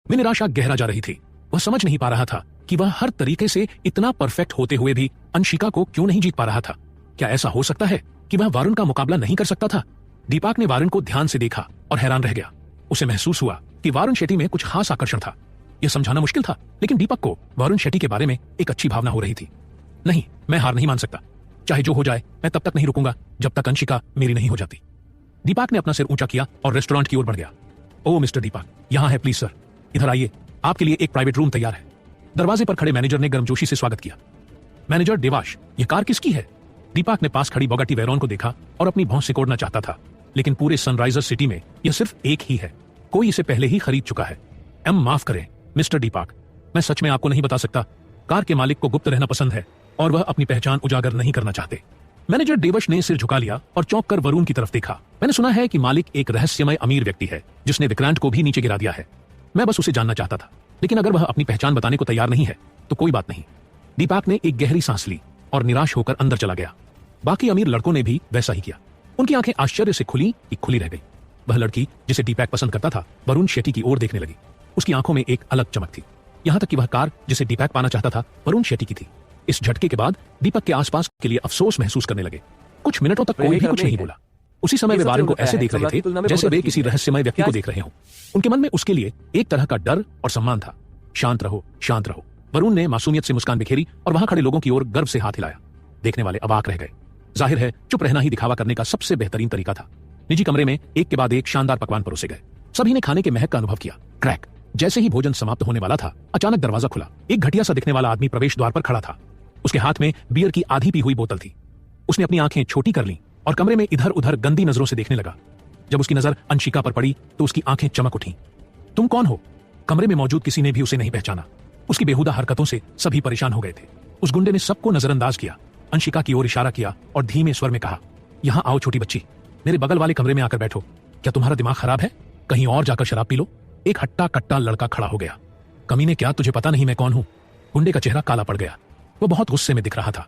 S1: में निराशा गहरा जा रही थी। वह समझ नहीं पा रहा था कि वह हर तरीके से इतना परफेक्ट होते हुए भी अंशिका को क्यों नहीं जीत पा रहा था। क्या ऐसा हो सकता है कि वह वरुण का मुकाबला नहीं कर सकता था? दीपक ने वरुण को ध्यान से देखा और हैरान रह गया। उसे महसूस हुआ कि वरुण शेट्टी में कुछ खास आकर्षण था। यह समझाना मुश्किल था, लेकिन दीपक को वरुण शेट्टी के बारे में एक अच्छी भावना हो रही थी। नहीं, मैं हार नहीं मान सकता। चाहे जो हो जाए, मैं तब तक नहीं रुकूंगा जब तक अंशिका मेरी नहीं हो जाती। दीपक ने अपना सिर ऊंचा किया और रेस्टोरेंट की ओर बढ़ गया। ओह मिस्टर दीपक, यहाँ है प्लीज सर, इधर आइए, आपके लिए एक प्राइवेट रूम तैयार है। दरवाजे पर खड़े मैनेजर ने गर्मजोशी से स्वागत किया। मैनेजर देवाश, ये कार किसकी है? दीपक ने पास खड़ी बोगाटी वेरॉन को देखा और अपनी भौं सिकोड़ना चाहता था, लेकिन पूरे सनराइजर सिटी में यह सिर्फ एक ही है। कोई इसे पहले ही खरीद चुका है। माफ करें मिस्टर दीपक, मैं सच में आपको नहीं बता सकता। कार के मालिक को गुप्त रहना पसंद है और वह अपनी पहचान उजागर नहीं करना चाहते। मैनेजर देवश ने सिर झुका लिया और चौंक कर वरुण की तरफ देखा। मैंने सुना है कि मालिक एक रहस्यमय अमीर व्यक्ति है जिसने विक्रांत को भी नीचे गिरा दिया है। मैं बस उसे जानना चाहता था, लेकिन अगर वह अपनी पहचान बताने को तैयार नहीं है तो कोई बात नहीं। दीपक ने एक गहरी सांस ली और निराश होकर अंदर चला गया। बाकी अमीर लड़कों ने भी वैसा ही किया। उनकी आंखें आश्चर्य से खुली कि खुली रह गई। वह लड़की जिसे दीपक पसंद करता था वरुण शेट्टी की ओर देखने लगी। उसकी आंखों में एक अलग चमक थी। यहां तक कि वह कार जिसे दीपक पाना चाहता था वरुण शेट्टी की थी। इस झटके के बाद दीपक के आसपास के लिए अफसोस महसूस करने लगे। कुछ मिनटों तक कोई भी कुछ नहीं बोला। उसी समय वे वरुण को ऐसे देख रहे थे जैसे वे किसी रहस्यमय व्यक्ति को देख रहे हों। उनके मन में उसके लिए एक तरह का डर और सम्मान था। शांत रहो, शांत रहो। वरुण ने मासूमियत से मुस्कान बिखेरी और वहां खड़े लोगों की ओर गर्व से हाथ हिलाया। देखने वाले अवाक रह गए। जाहिर है चुप रहना ही दिखावा करने का सबसे बेहतरीन तरीका था। निजी कमरे में एक के बाद एक शानदार पकवान परोसे गए। सभी ने खाने के महक का अनुभव किया। क्रैक। जैसे ही भोजन समाप्त होने वाला था, अचानक दरवाजा खुला। एक घटिया सा दिखने वाला आदमी प्रवेश द्वार पर खड़ा था। उसके हाथ में बियर की आधी पी हुई बोतल थी। उसने अपनी आंखें छोटी कर लीं और कमरे में इधर उधर गंदी नजरों से देखने लगा। जब उसकी नजर अंशिका पर पड़ी तो उसकी आंखें चमक उठी। तुम कौन हो? कमरे में मौजूद किसी ने भी उसे नहीं पहचाना। उसकी बेहुदा हरकतों से सभी परेशान हो गए थे। उस गुंडे ने सबको नजरअंदाज किया, अंशिका की ओर इशारा किया और धीमे स्वर में कहा, यहां आओ छोटी बच्ची, मेरे बगल वाले कमरे में आकर बैठो। क्या तुम्हारा दिमाग खराब है? कहीं और जाकर शराब पी लो। एक हट्टा कट्टा लड़का खड़ा हो गया। कमीने, क्या तुझे पता नहीं मैं कौन हूं? गुंडे का चेहरा काला पड़ गया। वो बहुत गुस्से में दिख रहा था।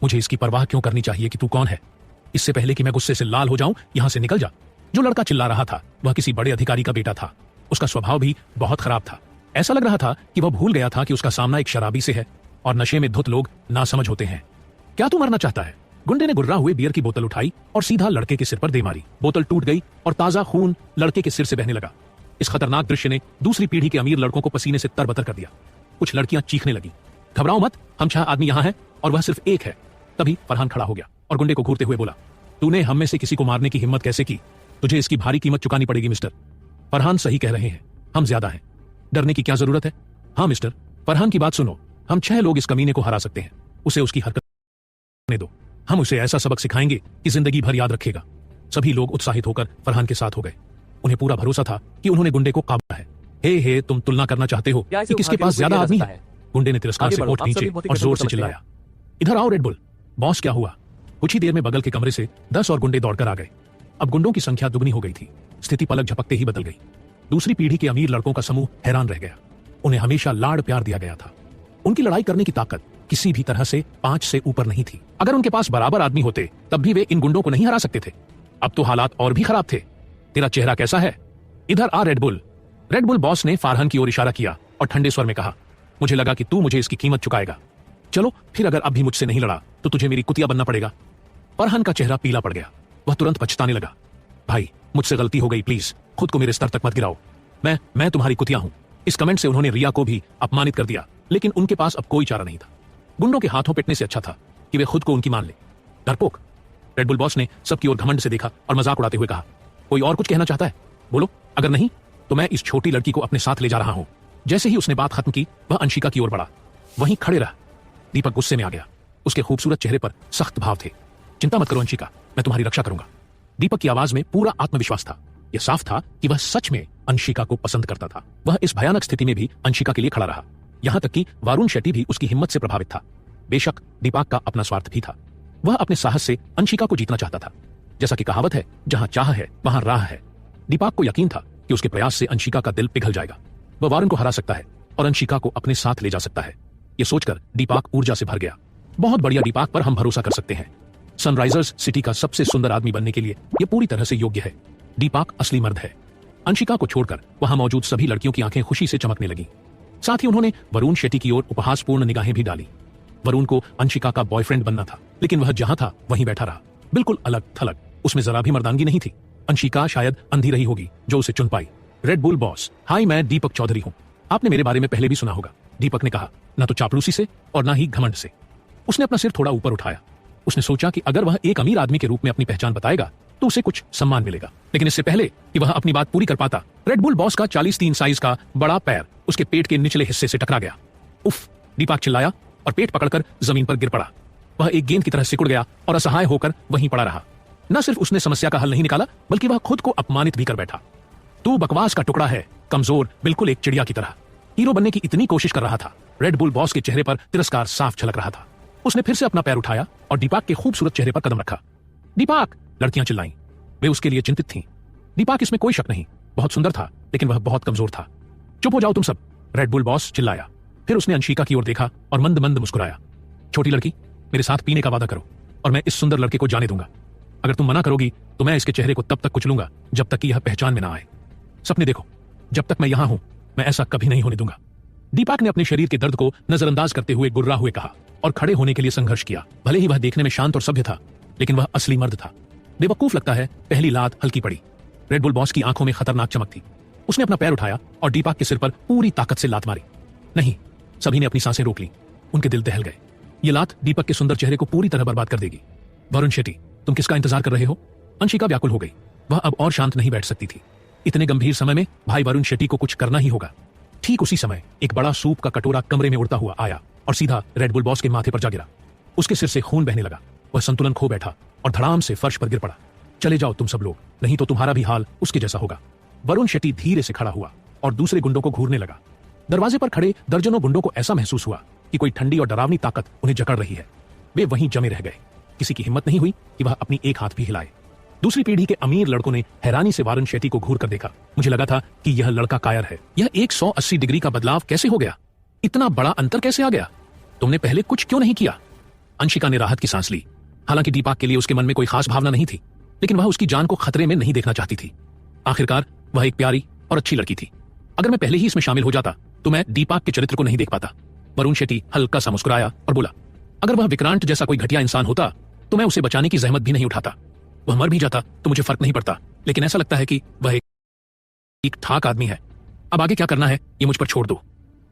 S1: मुझे इसकी परवाह क्यों करनी चाहिए कि तू कौन है? इससे पहले कि मैं गुस्से से लाल हो जाऊं, यहां से निकल जा। जो लड़का चिल्ला रहा था वह किसी बड़े अधिकारी का बेटा था। उसका स्वभाव भी बहुत खराब था। ऐसा लग रहा था कि वह भूल गया था कि उसका सामना एक शराबी से है और नशे में धुत लोग नासमझ होते हैं। क्या तू मरना चाहता है? गुंडे ने गुर्रा हुए बियर की बोतल उठाई और सीधा लड़के के सिर पर दे मारी। बोतल टूट गई और ताजा खून लड़के के सिर से बहने लगा। इस खतरनाक दृश्य ने दूसरी पीढ़ी के अमीर लड़कों को पसीने से तरबतर कर दिया। कुछ लड़कियां चीखने लगी। घबराओ मत, हम 6 आदमी यहां हैं और वह सिर्फ एक है। तभी फरहान खड़ा हो गया और गुंडे को घूरते हुए बोला, तूने हम में से किसी को मारने की हिम्मत कैसे की? तुझे इसकी भारी कीमत चुकानी पड़ेगी मिस्टर। फरहान सही कह रहे हैं, हम ज्यादा हैं। डरने की क्या जरूरत है? हाँ मिस्टर, फरहान की बात सुनो। हम 6 लोग इस कमीने को हरा सकते हैं। उसे उसकी हरकत करने दो। हम उसे ऐसा सबक सिखाएंगे कि जिंदगी भर याद रखेगा। सभी लोग उत्साहित होकर फरहान के साथ हो गए। उन्हें पूरा भरोसा था कि उन्होंने गुंडे को काबू है। हे, तुम तुलना करना चाहते हो कि किसके पास ज्यादा आदमी है? गुंडे ने तिरस्कार से होठ नीचे और जोर से चिल्लाया, इधर आओ रेड बुल। बॉस, क्या हुआ? कुछ ही देर में बगल के कमरे से 10 और गुंडे दौड़कर आ गए। अब गुंडों की संख्या दुगनी हो गई थी। स्थिति पलक झपकते ही बदल गई। दूसरी पीढ़ी के अमीर लड़कों का समूह हैरान रह गया। उन्हें हमेशा लाड़ प्यार दिया गया था। उनकी लड़ाई करने की ताकत किसी भी तरह से 5 से ऊपर नहीं थी। अगर उनके पास बराबर आदमी होते तब भी वे इन गुंडों को नहीं हरा सकते थे। अब तो हालात और भी खराब थे। तेरा चेहरा कैसा है? इधर आ Red Bull. Red Bull boss ने फरहान की ओर इशारा किया और ठंडे स्वर में कहा, मुझे लगा कि तू मुझे इसकी कीमत चुकाएगा। चलो फिर, अगर अब भी मुझसे नहीं लड़ा तो तुझे मेरी कुतिया बनना पड़ेगा। फरहान का चेहरा पीला पड़ गया। वह तुरंत पछताने लगा। भाई, मुझसे गलती हो गई, प्लीज खुद को मेरे स्तर तक मत गिराओ। मैं तुम्हारी कुतिया हूं। इस कमेंट से उन्होंने रिया को भी अपमानित कर दिया, लेकिन उनके पास अब कोई चारा नहीं था। गुंडों के हाथों पिटने से अच्छा था कि वे खुद को उनकी मान ले। डरपोक। रेड बुल बॉस ने सबकी ओर घमंड से देखा और मजाक उड़ाते हुए कहा, कोई और कुछ कहना चाहता है? बोलो, अगर नहीं तो मैं इस छोटी लड़की को अपने साथ ले जा रहा हूं। जैसे ही उसने बात खत्म की, वह अंशिका की ओर बढ़ा। वहीं खड़े रहा। दीपक गुस्से में आ गया। उसके खूबसूरत चेहरे पर सख्त भाव थे। चिंता मत करो अंशिका, मैं तुम्हारी रक्षा करूंगा। दीपक की आवाज में पूरा आत्मविश्वास था। यह साफ था कि वह सच में अंशिका को पसंद करता था। वह इस भयानक स्थिति में भी अंशिका के लिए खड़ा रहा। यहां तक कि वरुण शेट्टी भी उसकी हिम्मत से प्रभावित था। बेशक दीपक का अपना स्वार्थ भी था। वह अपने साहस से अंशिका को जीतना चाहता था। जैसा कि कहावत है, जहां चाह है वहां राह है। दीपक को यकीन था कि उसके प्रयास से अंशिका का दिल पिघल जाएगा। वह वरुण को हरा सकता है और अंशिका को अपने साथ ले जा सकता है। यह सोचकर दीपक ऊर्जा से भर गया। बहुत बढ़िया, दीपक पर हम भरोसा कर सकते हैं। सनराइजर्स सिटी का सबसे सुंदर आदमी बनने के लिए यह पूरी तरह से योग्य है। दीपक असली मर्द है। अंशिका को छोड़कर वहां मौजूद सभी लड़कियों की आंखें खुशी से चमकने लगीं। साथ ही उन्होंने वरुण शेट्टी की ओर उपहासपूर्ण निगाहें भी डाली। वरुण को अंशिका का बॉयफ्रेंड बनना था, लेकिन वह जहां था वहीं बैठा रहा, बिल्कुल अलग थलग। उसमें जरा भी मर्दानगी नहीं थी। अंशिका शायद अंधी रही होगी जो उसे चुन पाई। रेड बुल बॉस, हाय, मैं दीपक चौधरी हूं। आपने मेरे बारे में पहले भी सुना होगा, दीपक ने कहा, न तो चापलूसी से और न ही घमंड से। उसने अपना सिर थोड़ा ऊपर उठाया। उसने सोचा कि अगर वह एक अमीर आदमी के रूप में अपनी पहचान बताएगा तो उसे कुछ सम्मान मिलेगा। लेकिन इससे पहले कि वह अपनी बात पूरी कर पाता, रेड बुल बॉस का 40-3 साइज का बड़ा पैर उसके पेट के निचले हिस्से से टकरा गया। उफ! दीपक चिल्लाया और पेट पकड़कर जमीन पर गिर पड़ा। वह एक गेंद की तरह सिकुड़ गया और असहाय होकर वहीं पड़ा रहा। न सिर्फ उसने समस्या का हल नहीं निकाला, बल्कि वह खुद को अपमानित भी कर बैठा। तू बकवास का टुकड़ा है, कमजोर, बिल्कुल एक चिड़िया की तरह। हीरो बनने की इतनी कोशिश कर रहा था। रेड बुल बॉस के चेहरे पर तिरस्कार साफ झलक रहा था। उसने फिर से अपना पैर उठाया और दीपक के खूबसूरत चेहरे पर कदम रखा। दीपक! लड़कियां चिल्लाईं। वे उसके लिए चिंतित थीं। दीपक, इसमें कोई शक नहीं, बहुत सुंदर था, लेकिन वह बहुत कमजोर था। चुप हो जाओ तुम सब, रेड बुल बॉस चिल्लाया। फिर उसने अंशिका की ओर देखा और मंद मंद मुस्कुराया। छोटी लड़की, मेरे साथ पीने का वादा करो और मैं इस सुंदर लड़के को जाने दूंगा। अगर तुम मना करोगी तो मैं इसके चेहरे को तब तक कुचलूंगा जब तक कि यह पहचान में ना आए। सपने देखो, जब तक मैं यहां हूं मैं ऐसा कभी नहीं होने दूंगा। दीपक ने अपने शरीर के दर्द को नजरअंदाज करते हुए गुर्रा हुए कहा और खड़े होने के लिए संघर्ष किया। भले ही वह देखने में शांत और सभ्य था, लेकिन वह असली मर्द था। बेवकूफ लगता है, पहली लात हल्की पड़ी। रेड बुल बॉस की आंखों में खतरनाक चमक थी। उसने अपना पैर उठाया और दीपक के सिर पर पूरी ताकत से लात मारी। नहीं, सभी ने अपनी सांसें रोक ली। उनके दिल दहल गए। ये लात दीपक के सुंदर चेहरे को पूरी तरह बर्बाद कर देगी। वरुण शेट्टी, तुम किसका इंतजार कर रहे हो? अंशिका व्याकुल हो गई। वह अब और शांत नहीं बैठ सकती थी। इतने गंभीर समय में भाई वरुण शेट्टी को कुछ करना ही होगा। ठीक उसी समय एक बड़ा सूप का कटोरा कमरे में उड़ता हुआ आया और सीधा रेड बुल बॉस के माथे पर जा गिरा। उसके सिर से खून बहने लगा। वह संतुलन खो बैठा और धड़ाम से फर्श पर गिर पड़ा। चले जाओ तुम सब लोग, नहीं तो तुम्हारा भी हाल उसके जैसा होगा। वरुण शेट्टी धीरे से खड़ा हुआ और दूसरे गुंडों को घूरने लगा। दरवाजे पर खड़े दर्जनों गुंडों को ऐसा महसूस हुआ कि कोई ठंडी और डरावनी ताकत उन्हें जकड़ रही है। वे वहीं जमे रह गए। किसी की हिम्मत नहीं हुई कि वह अपनी एक हाथ भी हिलाए। दूसरी पीढ़ी के अमीर लड़कों ने हैरानी से वारुण शेट्टी को घूर कर देखा। मुझे लगा था कि यह लड़का कायर है। यह 180 डिग्री का बदलाव कैसे हो गया? इतना बड़ा अंतर कैसे आ गया? तुमने पहले कुछ क्यों नहीं किया? अंशिका ने राहत की सांस ली। हालांकि दीपक के लिए उसके मन में कोई खास भावना नहीं थी, लेकिन वह उसकी जान को खतरे में नहीं देखना चाहती थी। आखिरकार वह एक प्यारी और अच्छी लड़की थी। अगर मैं पहले ही इसमें शामिल हो जाता तो मैं दीपक के चरित्र को नहीं देख पाता। वरुण शेट्टी हल्का सा मुस्कुराया और बोला, अगर वह विक्रांत जैसा कोई घटिया इंसान होता तो मैं उसे बचाने की जहमत भी नहीं उठाता। वह मर भी जाता तो मुझे फर्क नहीं पड़ता, लेकिन ऐसा लगता है कि वह एक ठीक ठाक आदमी है। अब आगे क्या करना है ये मुझ पर छोड़ दो।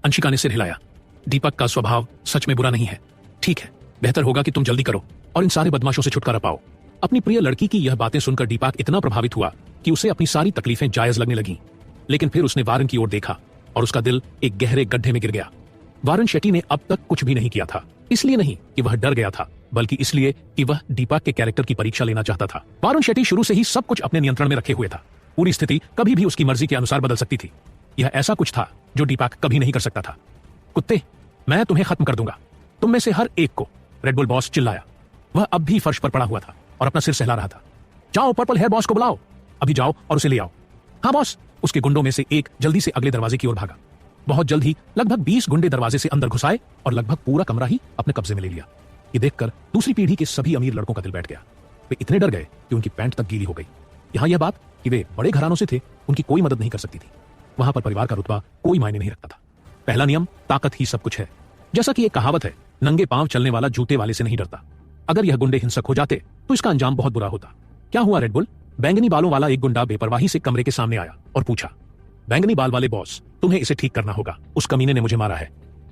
S1: अंशिका ने सिर हिलाया। दीपक का स्वभाव सच में बुरा नहीं है। ठीक है, बेहतर होगा कि तुम जल्दी करो और इन सारे बदमाशों से छुटकारा पाओ। अपनी प्रिय लड़की की यह बातें सुनकर दीपक इतना प्रभावित हुआ कि उसे अपनी सारी तकलीफें जायज लगने लगीं। लेकिन फिर उसने वारुण की ओर देखा और उसका दिल एक गहरे गड्ढे में गिर गया। वारुण शेट्टी ने अब तक कुछ भी नहीं किया था, इसलिए नहीं कि वह डर गया था, बल्कि इसलिए कि वह दीपक के कैरेक्टर की परीक्षा लेना चाहता था। वारुण शेट्टी शुरू से ही सब कुछ अपने नियंत्रण में रखे हुए था। पूरी स्थिति कभी भी उसकी मर्जी के अनुसार बदल सकती थी। यह ऐसा कुछ था जो दीपक कभी नहीं कर सकता था। कुत्ते, मैं तुम्हें खत्म कर दूंगा, तुम में से हर एक को, रेड बुल बॉस चिल्लाया। वह अब भी फर्श पर पड़ा हुआ था और अपना सिर सहला रहा था। जाओ पर्पल हेयर बॉस को बुलाओ, अभी जाओ और उसे ले आओ। हाँ बॉस। उसके गुंडों में से एक जल्दी से अगले दरवाजे की ओर भागा। बहुत जल्द ही लगभग 20 गुंडे दरवाजे से अंदर घुस आए और लगभग पूरा कमरा ही अपने कब्जे में ले लिया। ये देखकर दूसरी पीढ़ी के सभी अमीर लड़कों का दिल बैठ गया। वे इतने डर गए कि उनकी पैंट तक गीली हो गई। यहाँ यह बात कि वे बड़े घरानों से थे, उनकी कोई मदद नहीं कर सकती थी। वहां पर परिवार का रुतबा कोई मायने नहीं रखता था। पहला नियम, ताकत ही सब कुछ है। जैसा कि एक कहावत है, नंगे पांव चलने वाला जूते वाले से नहीं डरता। अगर यह गुंडे हिंसक हो जाते तो इसका अंजाम बहुत बुरा होता। क्या हुआ रेड बुल? बैंगनी बालों वाला एक गुंडा बेपरवाही से कमरे के सामने आया और पूछा, बैंगनी बाल वाले बॉस, तुम्हें इसे ठीक करना होगा, उस कमीने ने मुझे मारा है।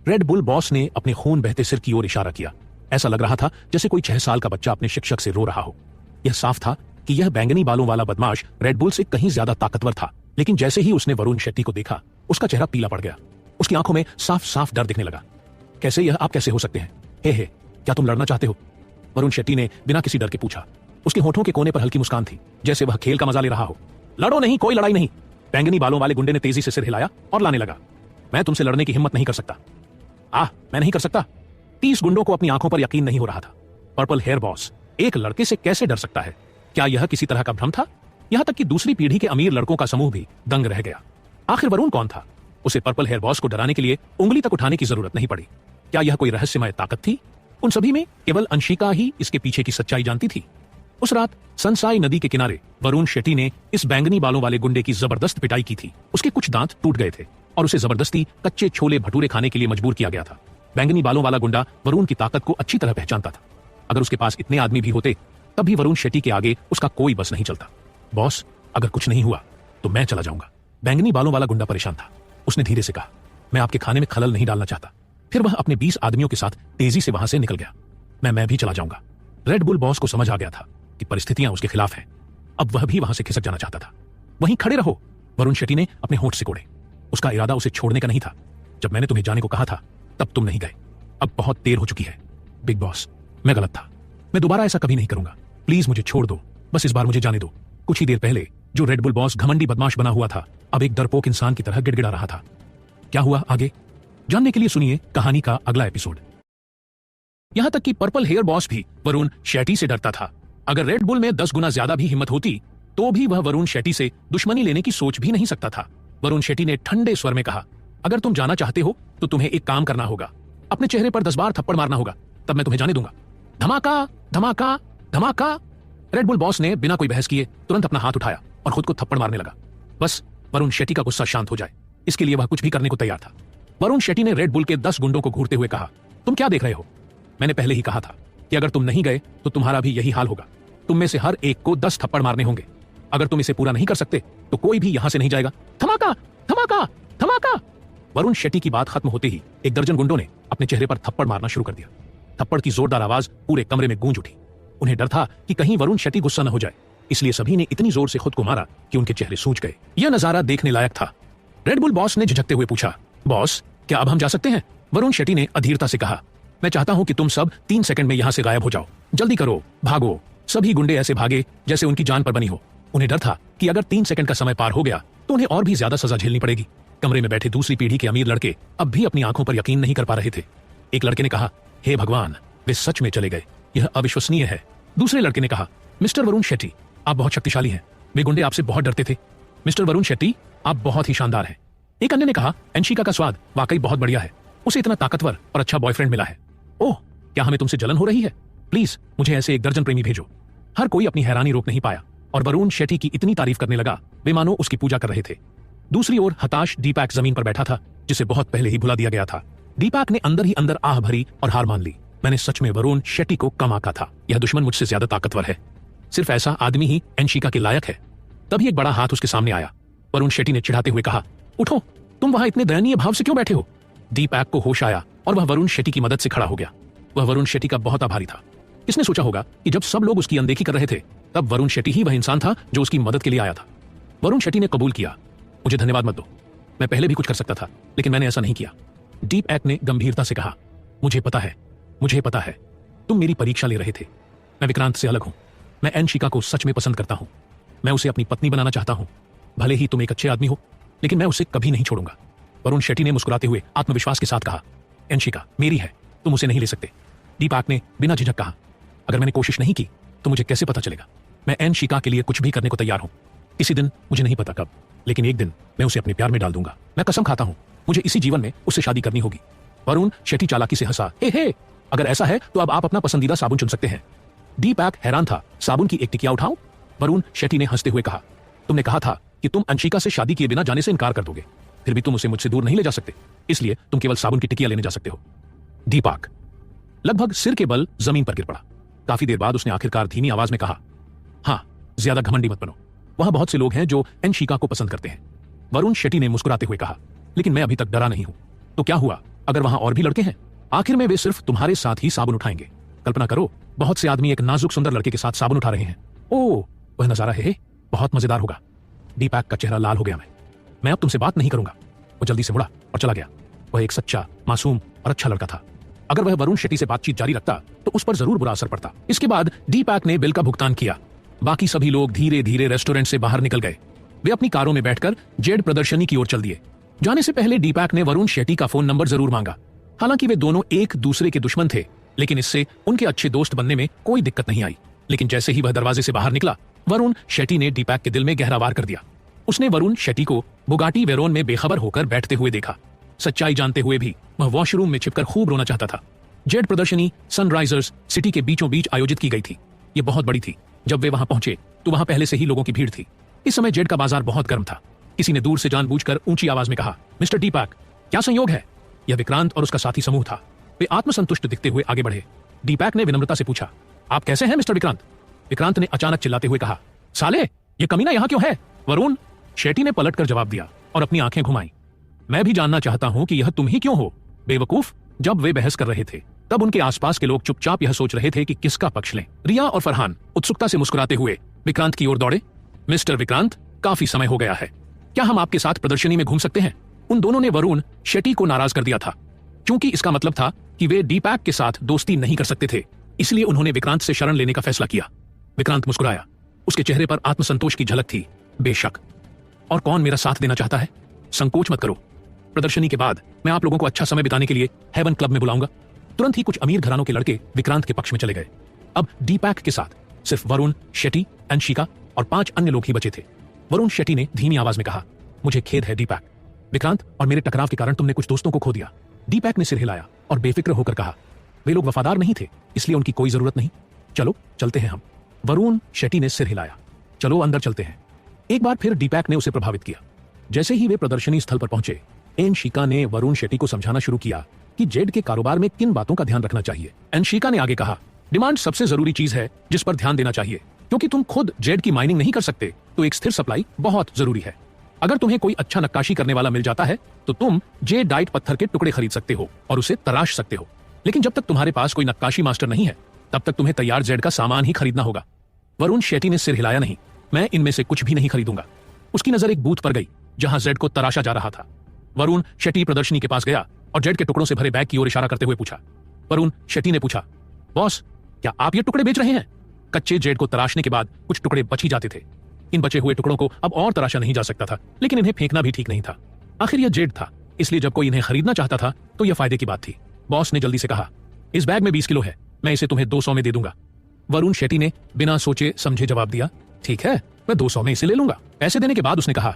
S1: रेड बुल बॉस ने अपने खून बहते सिर की ओर इशारा किया। ऐसा लग रहा था जैसे कोई 6 साल का बच्चा अपने शिक्षक से रो रहा हो। यह साफ था कि यह बैंगनी बालों वाला बदमाश रेड बुल से कहीं ज्यादा ताकतवर था। लेकिन जैसे ही उसने वरुण शेट्टी को देखा, उसका चेहरा पीला पड़ गया। उसकी आंखों में साफ साफ डर दिखने लगा। कैसे यह आप कैसे हो सकते हैं? हे, क्या तुम लड़ना चाहते हो? वरुण शेट्टी ने बिना किसी डर के पूछा। उसके होठों के कोने पर हल्की मुस्कान थी, जैसे वह खेल का मजा ले रहा हो। लड़ो नहीं, कोई लड़ाई नहीं। बैंगनी बालों वाले गुंडे ने तेजी से सिर हिलाया और लाने लगा। मैं तुमसे लड़ने की हिम्मत नहीं कर सकता। मैं नहीं कर सकता। 30 गुंडों को अपनी आंखों पर यकीन नहीं हो रहा था। पर्पल हेयर बॉस एक लड़के से कैसे डर सकता है? क्या यह किसी तरह का भ्रम था? यहां तक कि दूसरी पीढ़ी के अमीर लड़कों का समूह भी दंग रह गया। आखिर वरुण कौन था? उसे पर्पल हेयर बॉस को डराने के लिए उंगली तक उठाने की जरूरत नहीं पड़ी। क्या यह कोई रहस्यमय ताकत थी? उन सभी में केवल अंशिका ही इसके पीछे की सच्चाई जानती थी। उस रात सनसाई नदी के किनारे वरुण शेट्टी ने इस बैंगनी बालों वाले गुंडे की जबरदस्त पिटाई की थी। उसके कुछ दांत टूट गए थे और उसे जबरदस्ती कच्चे छोले भटूरे खाने के लिए मजबूर किया गया था। बैंगनी बालों वाला गुंडा वरुण की ताकत को अच्छी तरह पहचानता था। अगर उसके पास इतने आदमी भी होते तब भी वरुण शेट्टी के आगे उसका कोई बस नहीं चलता। बॉस, अगर कुछ नहीं हुआ तो मैं चला जाऊंगा। बैंगनी बालों वाला गुंडा परेशान था। उसने धीरे से कहा, मैं आपके खाने में खलल नहीं डालना चाहता। फिर वह अपने 20 आदमियों के साथ तेजी से वहां से निकल गया। मैं भी चला जाऊंगा। रेड बुल बॉस को समझ आ गया था कि परिस्थितियां उसके खिलाफ हैं। अब वह भी वहां से खिसक जाना चाहता था। वहीं खड़े रहो, वरुण शेट्टी ने अपने होंठ सिकोड़े। उसका इरादा उसे छोड़ने का नहीं था। जब मैंने तुम्हें जाने को कहा था तब तुम नहीं गए। अब बहुत देर हो चुकी है। बिग बॉस, मैं गलत था। मैं दोबारा ऐसा कभी नहीं करूंगा। प्लीज मुझे छोड़ दो। बस इस बार मुझे जाने दो। कुछ ही देर पहले जो रेड बुल बॉस घमंडी बदमाश बना हुआ था, अब एक डरपोक इंसान की तरह गिड़गिड़ा रहा था। क्या हुआ आगे जानने के लिए सुनिए कहानी का अगला एपिसोड। यहां तक कि पर्पल हेयर बॉस भी वरुण शेट्टी से डरता था। अगर रेड बुल में 10 गुना ज्यादा भी हिम्मत होती तो भी वह वरुण शेट्टी से दुश्मनी लेने की सोच भी नहीं सकता था। वरुण शेट्टी ने ठंडे स्वर में कहा, अगर तुम जाना चाहते हो तो तुम्हें एक काम करना होगा। अपने चेहरे पर 10 बार थप्पड़ मारना होगा, तब मैं तुम्हें जाने दूंगा। धमाका धमाका धमाका। रेड बुल बॉस ने बिना कोई बहस किए तुरंत अपना हाथ उठाया और खुद को थप्पड़ मारने लगा। बस वरुण शेट्टी का गुस्सा शांत हो जाए, इसके लिए वह कुछ भी करने को तैयार था। वरुण शेट्टी ने रेड बुल के 10 गुंडों को घूरते हुए कहा, तुम क्या देख रहे हो? मैंने पहले ही कहा था कि अगर तुम नहीं गए तो तुम्हारा भी यही हाल होगा। तुम में से हर एक को 10 थप्पड़ मारने होंगे। अगर तुम इसे पूरा नहीं कर सकते तो कोई भी यहां से नहीं जाएगा। धमाका धमाका धमाका। वरुण शेट्टी की बात खत्म होते ही एक दर्जन गुंडों ने अपने चेहरे पर थप्पड़ मारना शुरू कर दिया। थप्पड़ की जोरदार आवाज पूरे कमरे में गूंज उठी। उन्हें डर था कि कहीं वरुण शेट्टी गुस्सा न हो जाए, इसलिए सभी ने इतनी जोर से खुद को मारा कि उनके चेहरे सूज गए। यह नजारा देखने लायक था। रेड बुल बॉस ने झिझकते हुए पूछा, बॉस, क्या अब हम जा सकते हैं? वरुण शेट्टी ने अधीरता से कहा, मैं चाहता हूं कि तुम सब 3 सेकंड में यहां से गायब हो जाओ। जल्दी करो, भागो। सभी गुंडे ऐसे भागे जैसे उनकी जान पर बनी हो। उन्हें डर था कि अगर 3 सेकंड का समय पार हो गया तो उन्हें और भी ज्यादा सजा झेलनी पड़ेगी। कमरे में बैठे दूसरी पीढ़ी के अमीर लड़के अब भी अपनी आंखों पर यकीन नहीं कर पा रहे थे। एक लड़के ने कहा, हे भगवान, वे सच में चले गए, यह अविश्वसनीय है। दूसरे लड़के ने कहा, मिस्टर वरुण शेट्टी, आप बहुत शक्तिशाली हैं, वे गुंडे आपसे बहुत डरते थे। मिस्टर वरुण शेट्टी, आप बहुत ही शानदार हैं। एक अन्य ने कहा, अंशिका का स्वाद वाकई बहुत बढ़िया है, उसे इतना ताकतवर और अच्छा बॉयफ्रेंड मिला है। ओह, क्या हमें तुमसे जलन हो रही है? प्लीज मुझे ऐसे एक दर्जन प्रेमी भेजो। हर कोई अपनी हैरानी रोक नहीं पाया और वरुण शेट्टी की इतनी तारीफ करने लगा वे मानो उसकी पूजा कर रहे थे। दूसरी ओर हताश दीपक जमीन पर बैठा था, जिसे बहुत पहले ही भुला दिया गया था। दीपक ने अंदर ही अंदर आह भरी और हार मान ली। मैंने सच में वरुण शेट्टी को कम आंका था। यह दुश्मन मुझसे ज्यादा ताकतवर है। सिर्फ ऐसा आदमी ही अंशिका के लायक है। तभी एक बड़ा हाथ उसके सामने आया। वरुण शेट्टी ने चिढ़ाते हुए कहा, उठो, तुम वहां इतने दयनीय भाव से क्यों बैठे हो? दीपक को होश आया और वह वरुण शेट्टी की मदद से खड़ा हो गया। वह वरुण शेट्टी का बहुत आभारी था। इसने सोचा होगा कि जब सब लोग उसकी अनदेखी कर रहे थे तब वरुण शेट्टी ही वह इंसान था जो उसकी मदद के लिए आया था। वरुण शेट्टी ने कबूल किया, मुझे धन्यवाद मत दो, मैं पहले भी कुछ कर सकता था लेकिन मैंने ऐसा नहीं किया। दीपक ने गंभीरता से कहा, मुझे पता है तुम मेरी परीक्षा ले रहे थे। मैं विक्रांत से अलग हूं। मैं अंशिका को सच में पसंद करता हूं। मैं उसे अपनी पत्नी बनाना चाहता हूं। भले ही तुम एक अच्छे आदमी हो लेकिन मैं उसे कभी नहीं छोड़ूंगा। वरुण शेट्टी ने मुस्कुराते हुए आत्मविश्वास के साथ कहा, अंशिका मेरी है, तुम उसे नहीं ले सकते। दीपक ने बिना झिझक कहा, अगर मैंने कोशिश नहीं की तो मुझे कैसे पता चलेगा? मैं अंशिका के लिए कुछ भी करने को तैयार हूं। किसी दिन, मुझे नहीं पता कब, लेकिन एक दिन मैं उसे अपने प्यार में डाल दूंगा। मैं कसम खाता हूं, मुझे इसी जीवन में उससे शादी करनी होगी। वरुण शेट्टी चालाकी से हंसा, हे, अगर ऐसा है तो अब आप अपना पसंदीदा साबुन चुन सकते हैं। दीपक हैरान था, साबुन की एक टिकिया उठाऊं? वरुण शेट्टी ने हंसते हुए कहा, तुमने कहा था कि तुम अंशिका से शादी किए बिना जाने से इनकार कर दोगे, फिर भी तुम उसे मुझसे दूर नहीं ले जा सकते, इसलिए तुम केवल साबुन की टिकिया लेने जा सकते हो। दीपक लगभग सिर के बल जमीन पर गिर पड़ा। काफी देर बाद उसने आखिरकार धीमी आवाज में कहा, हाँ, ज्यादा घमंडी मत बनो। वहां बहुत से लोग हैं जो अंशिका को पसंद करते हैं। वरुण शेट्टी ने मुस्कुराते हुए कहा, लेकिन मैं अभी तक डरा नहीं हूं। तो क्या हुआ अगर वहां और भी लड़के हैं? आखिर में वे सिर्फ तुम्हारे साथ ही साबुन उठाएंगे। कल्पना करो, बहुत से आदमी एक नाजुक सुंदर लड़के के साथ साबुन उठा रहे हैं। ओह, वह नजारा है, बहुत मजेदार होगा। दीपक का चेहरा लाल हो गया। मैं अब तुमसे बात नहीं करूंगा। वो जल्दी से मुड़ा और चला गया। वह एक सच्चा, मासूम और अच्छा लड़का था। अगर वह वरुण शेट्टी से बातचीत जारी रखता तो उस पर जरूर बुरा असर पड़ता। इसके बाद दीपक ने बिल का भुगतान किया। बाकी सभी लोग धीरे धीरे रेस्टोरेंट से बाहर निकल गए। वे अपनी कारों में बैठकर जेड प्रदर्शनी की ओर चल दिए। जाने से पहले दीपक ने वरुण शेट्टी का फोन नंबर जरूर मांगा। हालांकि वे दोनों एक दूसरे के दुश्मन थे, लेकिन इससे उनके अच्छे दोस्त बनने में कोई दिक्कत नहीं आई। लेकिन जैसे ही वह दरवाजे से बाहर निकला, वरुण शेट्टी ने दीपक के दिल में गहरा वार कर दिया। उसने वरुण शेट्टी को बुगाटी वेरोन में बेखबर होकर बैठते हुए देखा। सच्चाई जानते हुए भी वह वॉशरूम में छिपकर खूब रोना चाहता था। जेड प्रदर्शनी सनराइजर्स सिटी के बीचों बीच आयोजित की गई थी। ये बहुत बड़ी थी। जब वे वहां पहुंचे तो वहां पहले से ही लोगों की भीड़ थी। इस समय जेड का बाजार बहुत गर्म था। किसी ने दूर से जानबूझकर ऊंची आवाज में कहा, मिस्टर दीपक, क्या संयोग है? यह विक्रांत और उसका साथी समूह था। वे आत्मसंतुष्ट दिखते हुए आगे बढ़े। दीपक ने विनम्रता से पूछा, आप कैसे हैं मिस्टर विक्रांत? विक्रांत ने अचानक चिल्लाते हुए कहा, साले, ये कमीना यहां क्यों है? वरुण शेट्टी ने पलटकर जवाब दिया और अपनी आंखें घुमाई। मैं भी जानना चाहता हूं कि यह तुम ही क्यों हो, बेवकूफ। जब वे बहस कर रहे थे तब उनके आसपास के लोग चुपचाप यह सोच रहे थे कि किसका पक्ष लें। रिया और फरहान उत्सुकता से मुस्कुराते हुए विक्रांत की ओर दौड़े। मिस्टर विक्रांत, काफी समय हो गया है, क्या हम आपके साथ प्रदर्शनी में घूम सकते हैं? उन दोनों ने वरुण शेट्टी को नाराज कर दिया था, क्योंकि इसका मतलब था कि वे दीपक के साथ दोस्ती नहीं कर सकते थे। इसलिए उन्होंने विक्रांत से शरण लेने का फैसला किया। विक्रांत मुस्कुराया। उसके चेहरे पर आत्मसंतोष की झलक थी। बेशक, और कौन मेरा साथ देना चाहता है? संकोच मत करो। प्रदर्शनी के बाद मैं आप लोगों को अच्छा समय बिताने के लिए हेवन क्लब में बुलाऊंगा। तुरंत ही कुछ अमीर घरानों के लड़के विक्रांत के पक्ष में चले गए। अब दीपक के साथ सिर्फ वरुण शेट्टी, अंशिका और 5 अन्य लोग ही बचे थे। वरुण शेट्टी ने धीमी आवाज में कहा, मुझे खेद है दीपक, विक्रांत और मेरे टकराव के कारण तुमने कुछ दोस्तों को खो दिया। दीपक ने सिर हिलाया और बेफिक्र होकर कहा, वे लोग वफादार नहीं थे, इसलिए उनकी कोई जरूरत नहीं। चलो चलते हैं हम। वरुण शेट्टी ने सिर हिलाया, चलो अंदर चलते हैं। एक बार फिर दीपक ने उसे प्रभावित किया। जैसे ही वे प्रदर्शनी स्थल पर पहुंचे, अंशिका ने वरुण शेट्टी को समझाना शुरू किया कि जेड के कारोबार में किन बातों का ध्यान रखना चाहिए। अंशिका ने आगे कहा, डिमांड सबसे जरूरी चीज है जिस पर ध्यान देना चाहिए, क्योंकि तुम खुद जेड की माइनिंग नहीं कर सकते, तो एक स्थिर सप्लाई बहुत जरूरी है। अगर तुम्हें कोई अच्छा नक्काशी करने वाला मिल जाता है तो तुम जे डाइट पत्थर के टुकड़े खरीद सकते हो और उसे तराश सकते हो। लेकिन जब तक तुम्हारे पास कोई नक्काशी मास्टर नहीं है, तब तक तुम्हें तैयार जेड का सामान ही खरीदना होगा। वरुण शेट्टी ने सिर हिलाया, नहीं, मैं इनमें से कुछ भी नहीं खरीदूंगा। उसकी नजर एक बूथ पर गई जहां जेड को तराशा जा रहा था। वरुण शेट्टी प्रदर्शनी के पास गया और जेड के टुकड़ों से भरे बैग की ओर इशारा करते हुए पूछा। वरुण शेट्टी ने पूछा, बॉस, क्या आप ये टुकड़े बेच रहे हैं? कच्चे जेड को तराशने के बाद कुछ टुकड़े बच ही जाते थे। इन बचे हुए टुकड़ों को अब और तराशा नहीं जा सकता था, लेकिन इन्हें फेंकना भी ठीक नहीं था। आखिर यह जेड था, इसलिए जब कोई इन्हें खरीदना चाहता था तो यह फायदे की बात थी। बॉस ने जल्दी से कहा, इस बैग में 20 किलो है, मैं इसे तुम्हें 200 में दे दूंगा। वरुण शेट्टी ने बिना सोचे समझे जवाब दिया, ठीक है, मैं 200 में इसे ले लूंगा। पैसे देने के बाद उसने कहा,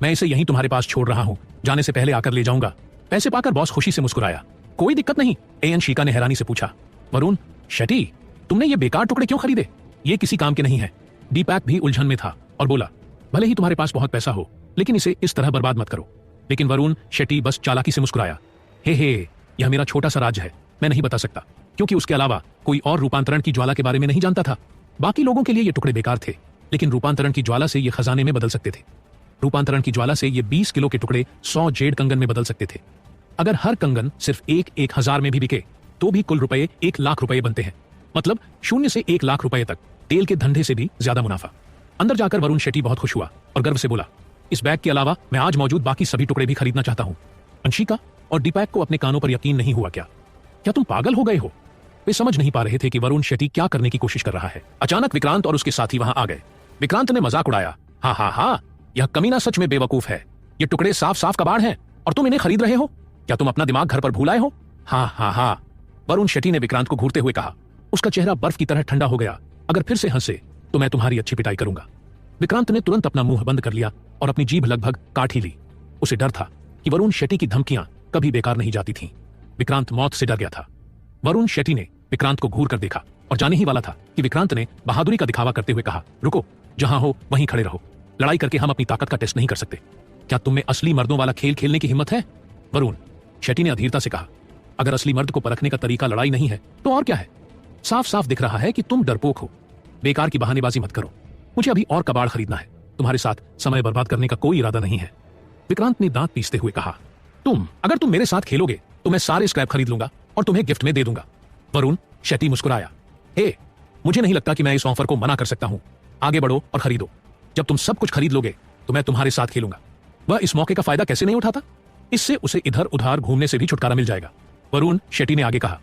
S1: मैं इसे यहीं तुम्हारे पास छोड़ रहा हूं, जाने से पहले आकर ले जाऊंगा। पैसे पाकर बॉस खुशी से मुस्कुराया। कोई दिक्कत नहीं, एएन शीका ने हैरानी से पूछा। वरुण, शेट्टी, तुमने ये बेकार टुकड़े क्यों खरीदे? ये किसी काम के नहीं है। दीपक भी उलझन में था और बोला, भले ही तुम्हारे पास बहुत पैसा हो, लेकिन इसे इस तरह बर्बाद मत करो। लेकिन वरुण शेट्टी बस चालाकी से मुस्कुराया। हे, यह मेरा छोटा सा राज है, मैं नहीं बता सकता, क्योंकि उसके अलावा कोई और रूपांतरण की ज्वाला के बारे में नहीं जानता था। बाकी लोगों के लिए ये टुकड़े बेकार थे, लेकिन रूपांतरण की ज्वाला से ये खजाने में बदल सकते थे। रूपांतरण की ज्वाला से ये 20 किलो के टुकड़े 100 जेड कंगन में बदल सकते थे। अगर हर कंगन सिर्फ 1,000 में भी बिके तो भी कुल रुपए 1 लाख रुपए बनते हैं। मतलब 0 से 1 लाख रुपए तक, तेल के धंधे से भी ज्यादा मुनाफा। अंदर जाकर वरुण शेट्टी बहुत खुश हुआ और गर्व से बोला, इस बैग के अलावा मैं आज मौजूद बाकी सभी टुकड़े भी खरीदना चाहता हूं। अंशिका और दीपक को अपने कानों पर यकीन नहीं हुआ। क्या तुम पागल हो गए हो? वे समझ नहीं पा रहे थे कि वरुण शेट्टी क्या करने की कोशिश कर रहा है। अचानक विक्रांत और उसके साथी वहां आ गए। विक्रांत ने मजाक उड़ाया, हाँ, यह कमीना सच में बेवकूफ है। ये टुकड़े साफ साफ कबाड़ हैं और तुम इन्हें खरीद रहे हो। क्या तुम अपना दिमाग घर पर भूल आए हो? हाँ, वरुण शेट्टी ने विक्रांत को घूरते हुए कहा। उसका चेहरा बर्फ की तरह ठंडा हो गया। अगर फिर से हंसे तो मैं तुम्हारी अच्छी पिटाई करूंगा। विक्रांत ने तुरंत अपना मुंह बंद कर लिया और अपनी जीभ लगभग काट ही ली। उसे डर था कि वरुण शेट्टी की धमकियां कभी बेकार नहीं जाती थीं। विक्रांत मौत से डर गया था। वरुण शेट्टी ने विक्रांत को घूर कर देखा और जाने ही वाला था कि विक्रांत ने बहादुरी का दिखावा करते हुए कहा, रुको, जहां हो वहीं खड़े रहो। लड़ाई करके हम अपनी ताकत का टेस्ट नहीं कर सकते। क्या तुम में असली मर्दों वाला खेल खेलने की हिम्मत है? वरुण शेट्टी ने अधीरता से कहा, अगर असली मर्द को परखने का तरीका लड़ाई नहीं है तो और क्या है? साफ साफ दिख रहा है कि तुम डरपोक हो। बेकार की बहानेबाजी मत करो। मुझे अभी और कबाड़ खरीदना है। तुम्हारे साथ समय बर्बाद करने का कोई इरादा नहीं है। विक्रांत ने दांत पीसते हुए कहा, अगर तुम मेरे साथ खेलोगे तो मैं सारे स्क्रैप खरीद लूंगा और तुम्हें गिफ्ट में दे दूंगा। वरुण शेट्टी मुस्कुराया। मुझे नहीं लगता कि मैं इस ऑफर को मना कर सकता हूं। आगे बढ़ो और खरीदो। जब तुम सब कुछ खरीद लोगे तो मैं तुम्हारे साथ खेलूंगा। वह इस मौके का फायदा कैसे नहीं उठाता? इससे उसे इधर उधर घूमने से भी छुटकारा मिल जाएगा। वरुण शेट्टी ने आगे कहा,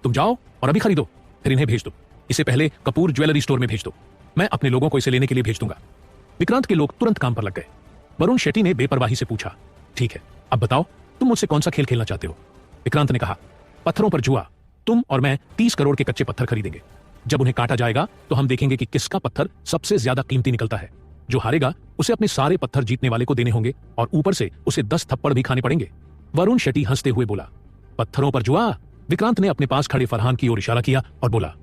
S1: तुम जाओ और अभी खरीदो, फिर इन्हें भेज दो। इसे पहले कपूर ज्वेलरी स्टोर में भेज दो। मैं अपने लोगों को इसे लेने के लिए भेज दूंगा। विक्रांत के लोग तुरंत काम पर लग गए। वरुण शेट्टी ने बेपरवाही से पूछा, ठीक है, अब बताओ तुम मुझसे कौन सा खेल खेलना चाहते हो? विक्रांत ने कहा, पत्थरों पर जुआ। तुम और मैं 30 करोड़ के कच्चे पत्थर खरीदेंगे। जब उन्हें काटा जाएगा तो हम देखेंगे कि किसका पत्थर सबसे ज्यादा कीमती निकलता है। जो हारेगा उसे अपने सारे पत्थर जीतने वाले को देने होंगे और ऊपर से उसे 10 थप्पड़ भी खाने पड़ेंगे। वरुण शेट्टी हंसते हुए बोला, पत्थरों पर जुआ? विक्रांत ने अपने पास खड़े फरहान की ओर इशारा किया और बोला,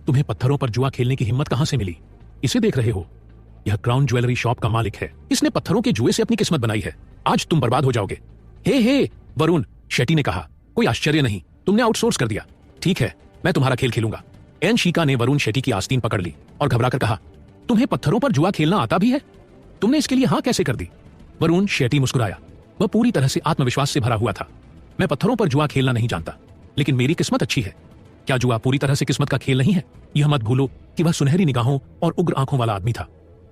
S1: तुम्हें पत्थरों पर जुआ खेलने की हिम्मत कहां से मिली? इसे देख रहे हो, यह क्राउन ज्वेलरी शॉप का मालिक है। इसने पत्थरों के जुए से अपनी किस्मत बनाई है। आज तुम बर्बाद हो जाओगे। हे, वरुण शेट्टी ने कहा, कोई आश्चर्य नहीं, तुमने आउटसोर्स कर दिया। ठीक है, मैं तुम्हारा खेल खेलूंगा। एन शीका ने वरुण शेट्टी की आस्तीन पकड़ ली और घबराकर कहा, तुम्हें पत्थरों पर जुआ खेलना आता भी है? तुमने इसके लिए हां कैसे कर दी? वरुण शेट्टी मुस्कुराया। वह पूरी तरह से आत्मविश्वास से भरा हुआ था। मैं पत्थरों पर जुआ खेलना नहीं जानता, लेकिन मेरी किस्मत अच्छी है। क्या जुआ पूरी तरह से किस्मत का खेल नहीं है? यह मत भूलो कि वह सुनहरी निगाहों और उग्र आंखों वाला आदमी था।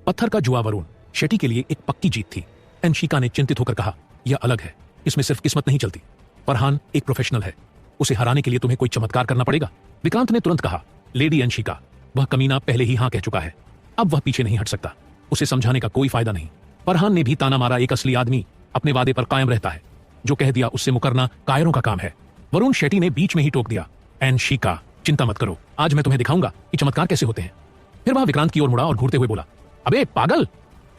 S1: पत्थर का जुआ वरुण शेट्टी के लिए एक पक्की जीत थी। एन शीका ने चिंतित होकर कहा, यह अलग है, इसमें सिर्फ किस्मत नहीं चलती। फरहान एक प्रोफेशनल है, उसे हराने के लिए तुम्हें कोई चमत्कार करना पड़ेगा। विक्रांत ने तुरंत कहा, लेडी एन शीका, वह कमीना पहले ही हां कह चुका है, अब वह पीछे नहीं हट सकता। उसे समझाने का कोई फायदा नहीं। फरहान ने भी ताना मारा, एक असली आदमी अपने वादे पर कायम रहता है। जो कह दिया उससे मुकरना कायरों का काम है। वरुण शेट्टी ने बीच में ही टोक दिया, एन शीका, चिंता मत करो, आज मैं तुम्हें दिखाऊंगा कि चमत्कार कैसे होते हैं। फिर वह विक्रांत की ओर मुड़ा और घूरते हुए बोला, अबे पागल,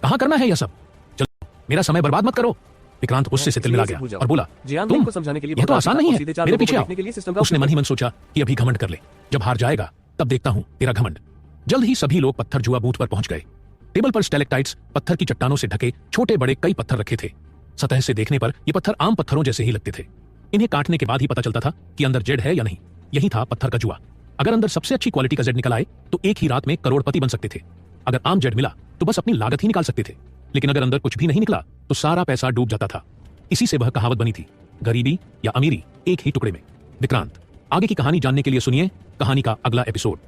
S1: कहां करना है यह सब? चलो, मेरा समय बर्बाद मत करो। विक्रांत गुस्से से तिलमिला गया और बोला, तुम समझाने के लिए यह तो आसान नहीं है, मेरे पीछे आओ। उसने मन ही मन सोचा कि अभी घमंड कर ले, जब हार जाएगा तब देखता हूं तेरा घमंड। जल्द ही सभी लोग पत्थर जुआ बूथ पर पहुंच गए। टेबल पर स्टेलेक्टाइट्स, पत्थर की चट्टानों से ढके छोटे बड़े कई पत्थर रखे थे। सतह से देखने पर ये पत्थर आम पत्थरों जैसे ही लगते थे। इन्हें काटने के बाद ही पता चलता था कि अंदर जेड है या नहीं। यही था पत्थर का जुआ। अगर अंदर सबसे अच्छी क्वालिटी का जेड निकल आए तो एक ही रात में करोड़पति बन सकते थे। अगर आम जेड मिला तो बस अपनी लागत ही निकाल सकते थे। लेकिन अगर अंदर कुछ भी नहीं निकला तो सारा पैसा डूब जाता था। इसी से वह कहावत बनी थी, गरीबी या अमीरी एक ही टुकड़े में। विक्रांत, आगे की कहानी जानने के लिए सुनिए कहानी का अगला एपिसोड।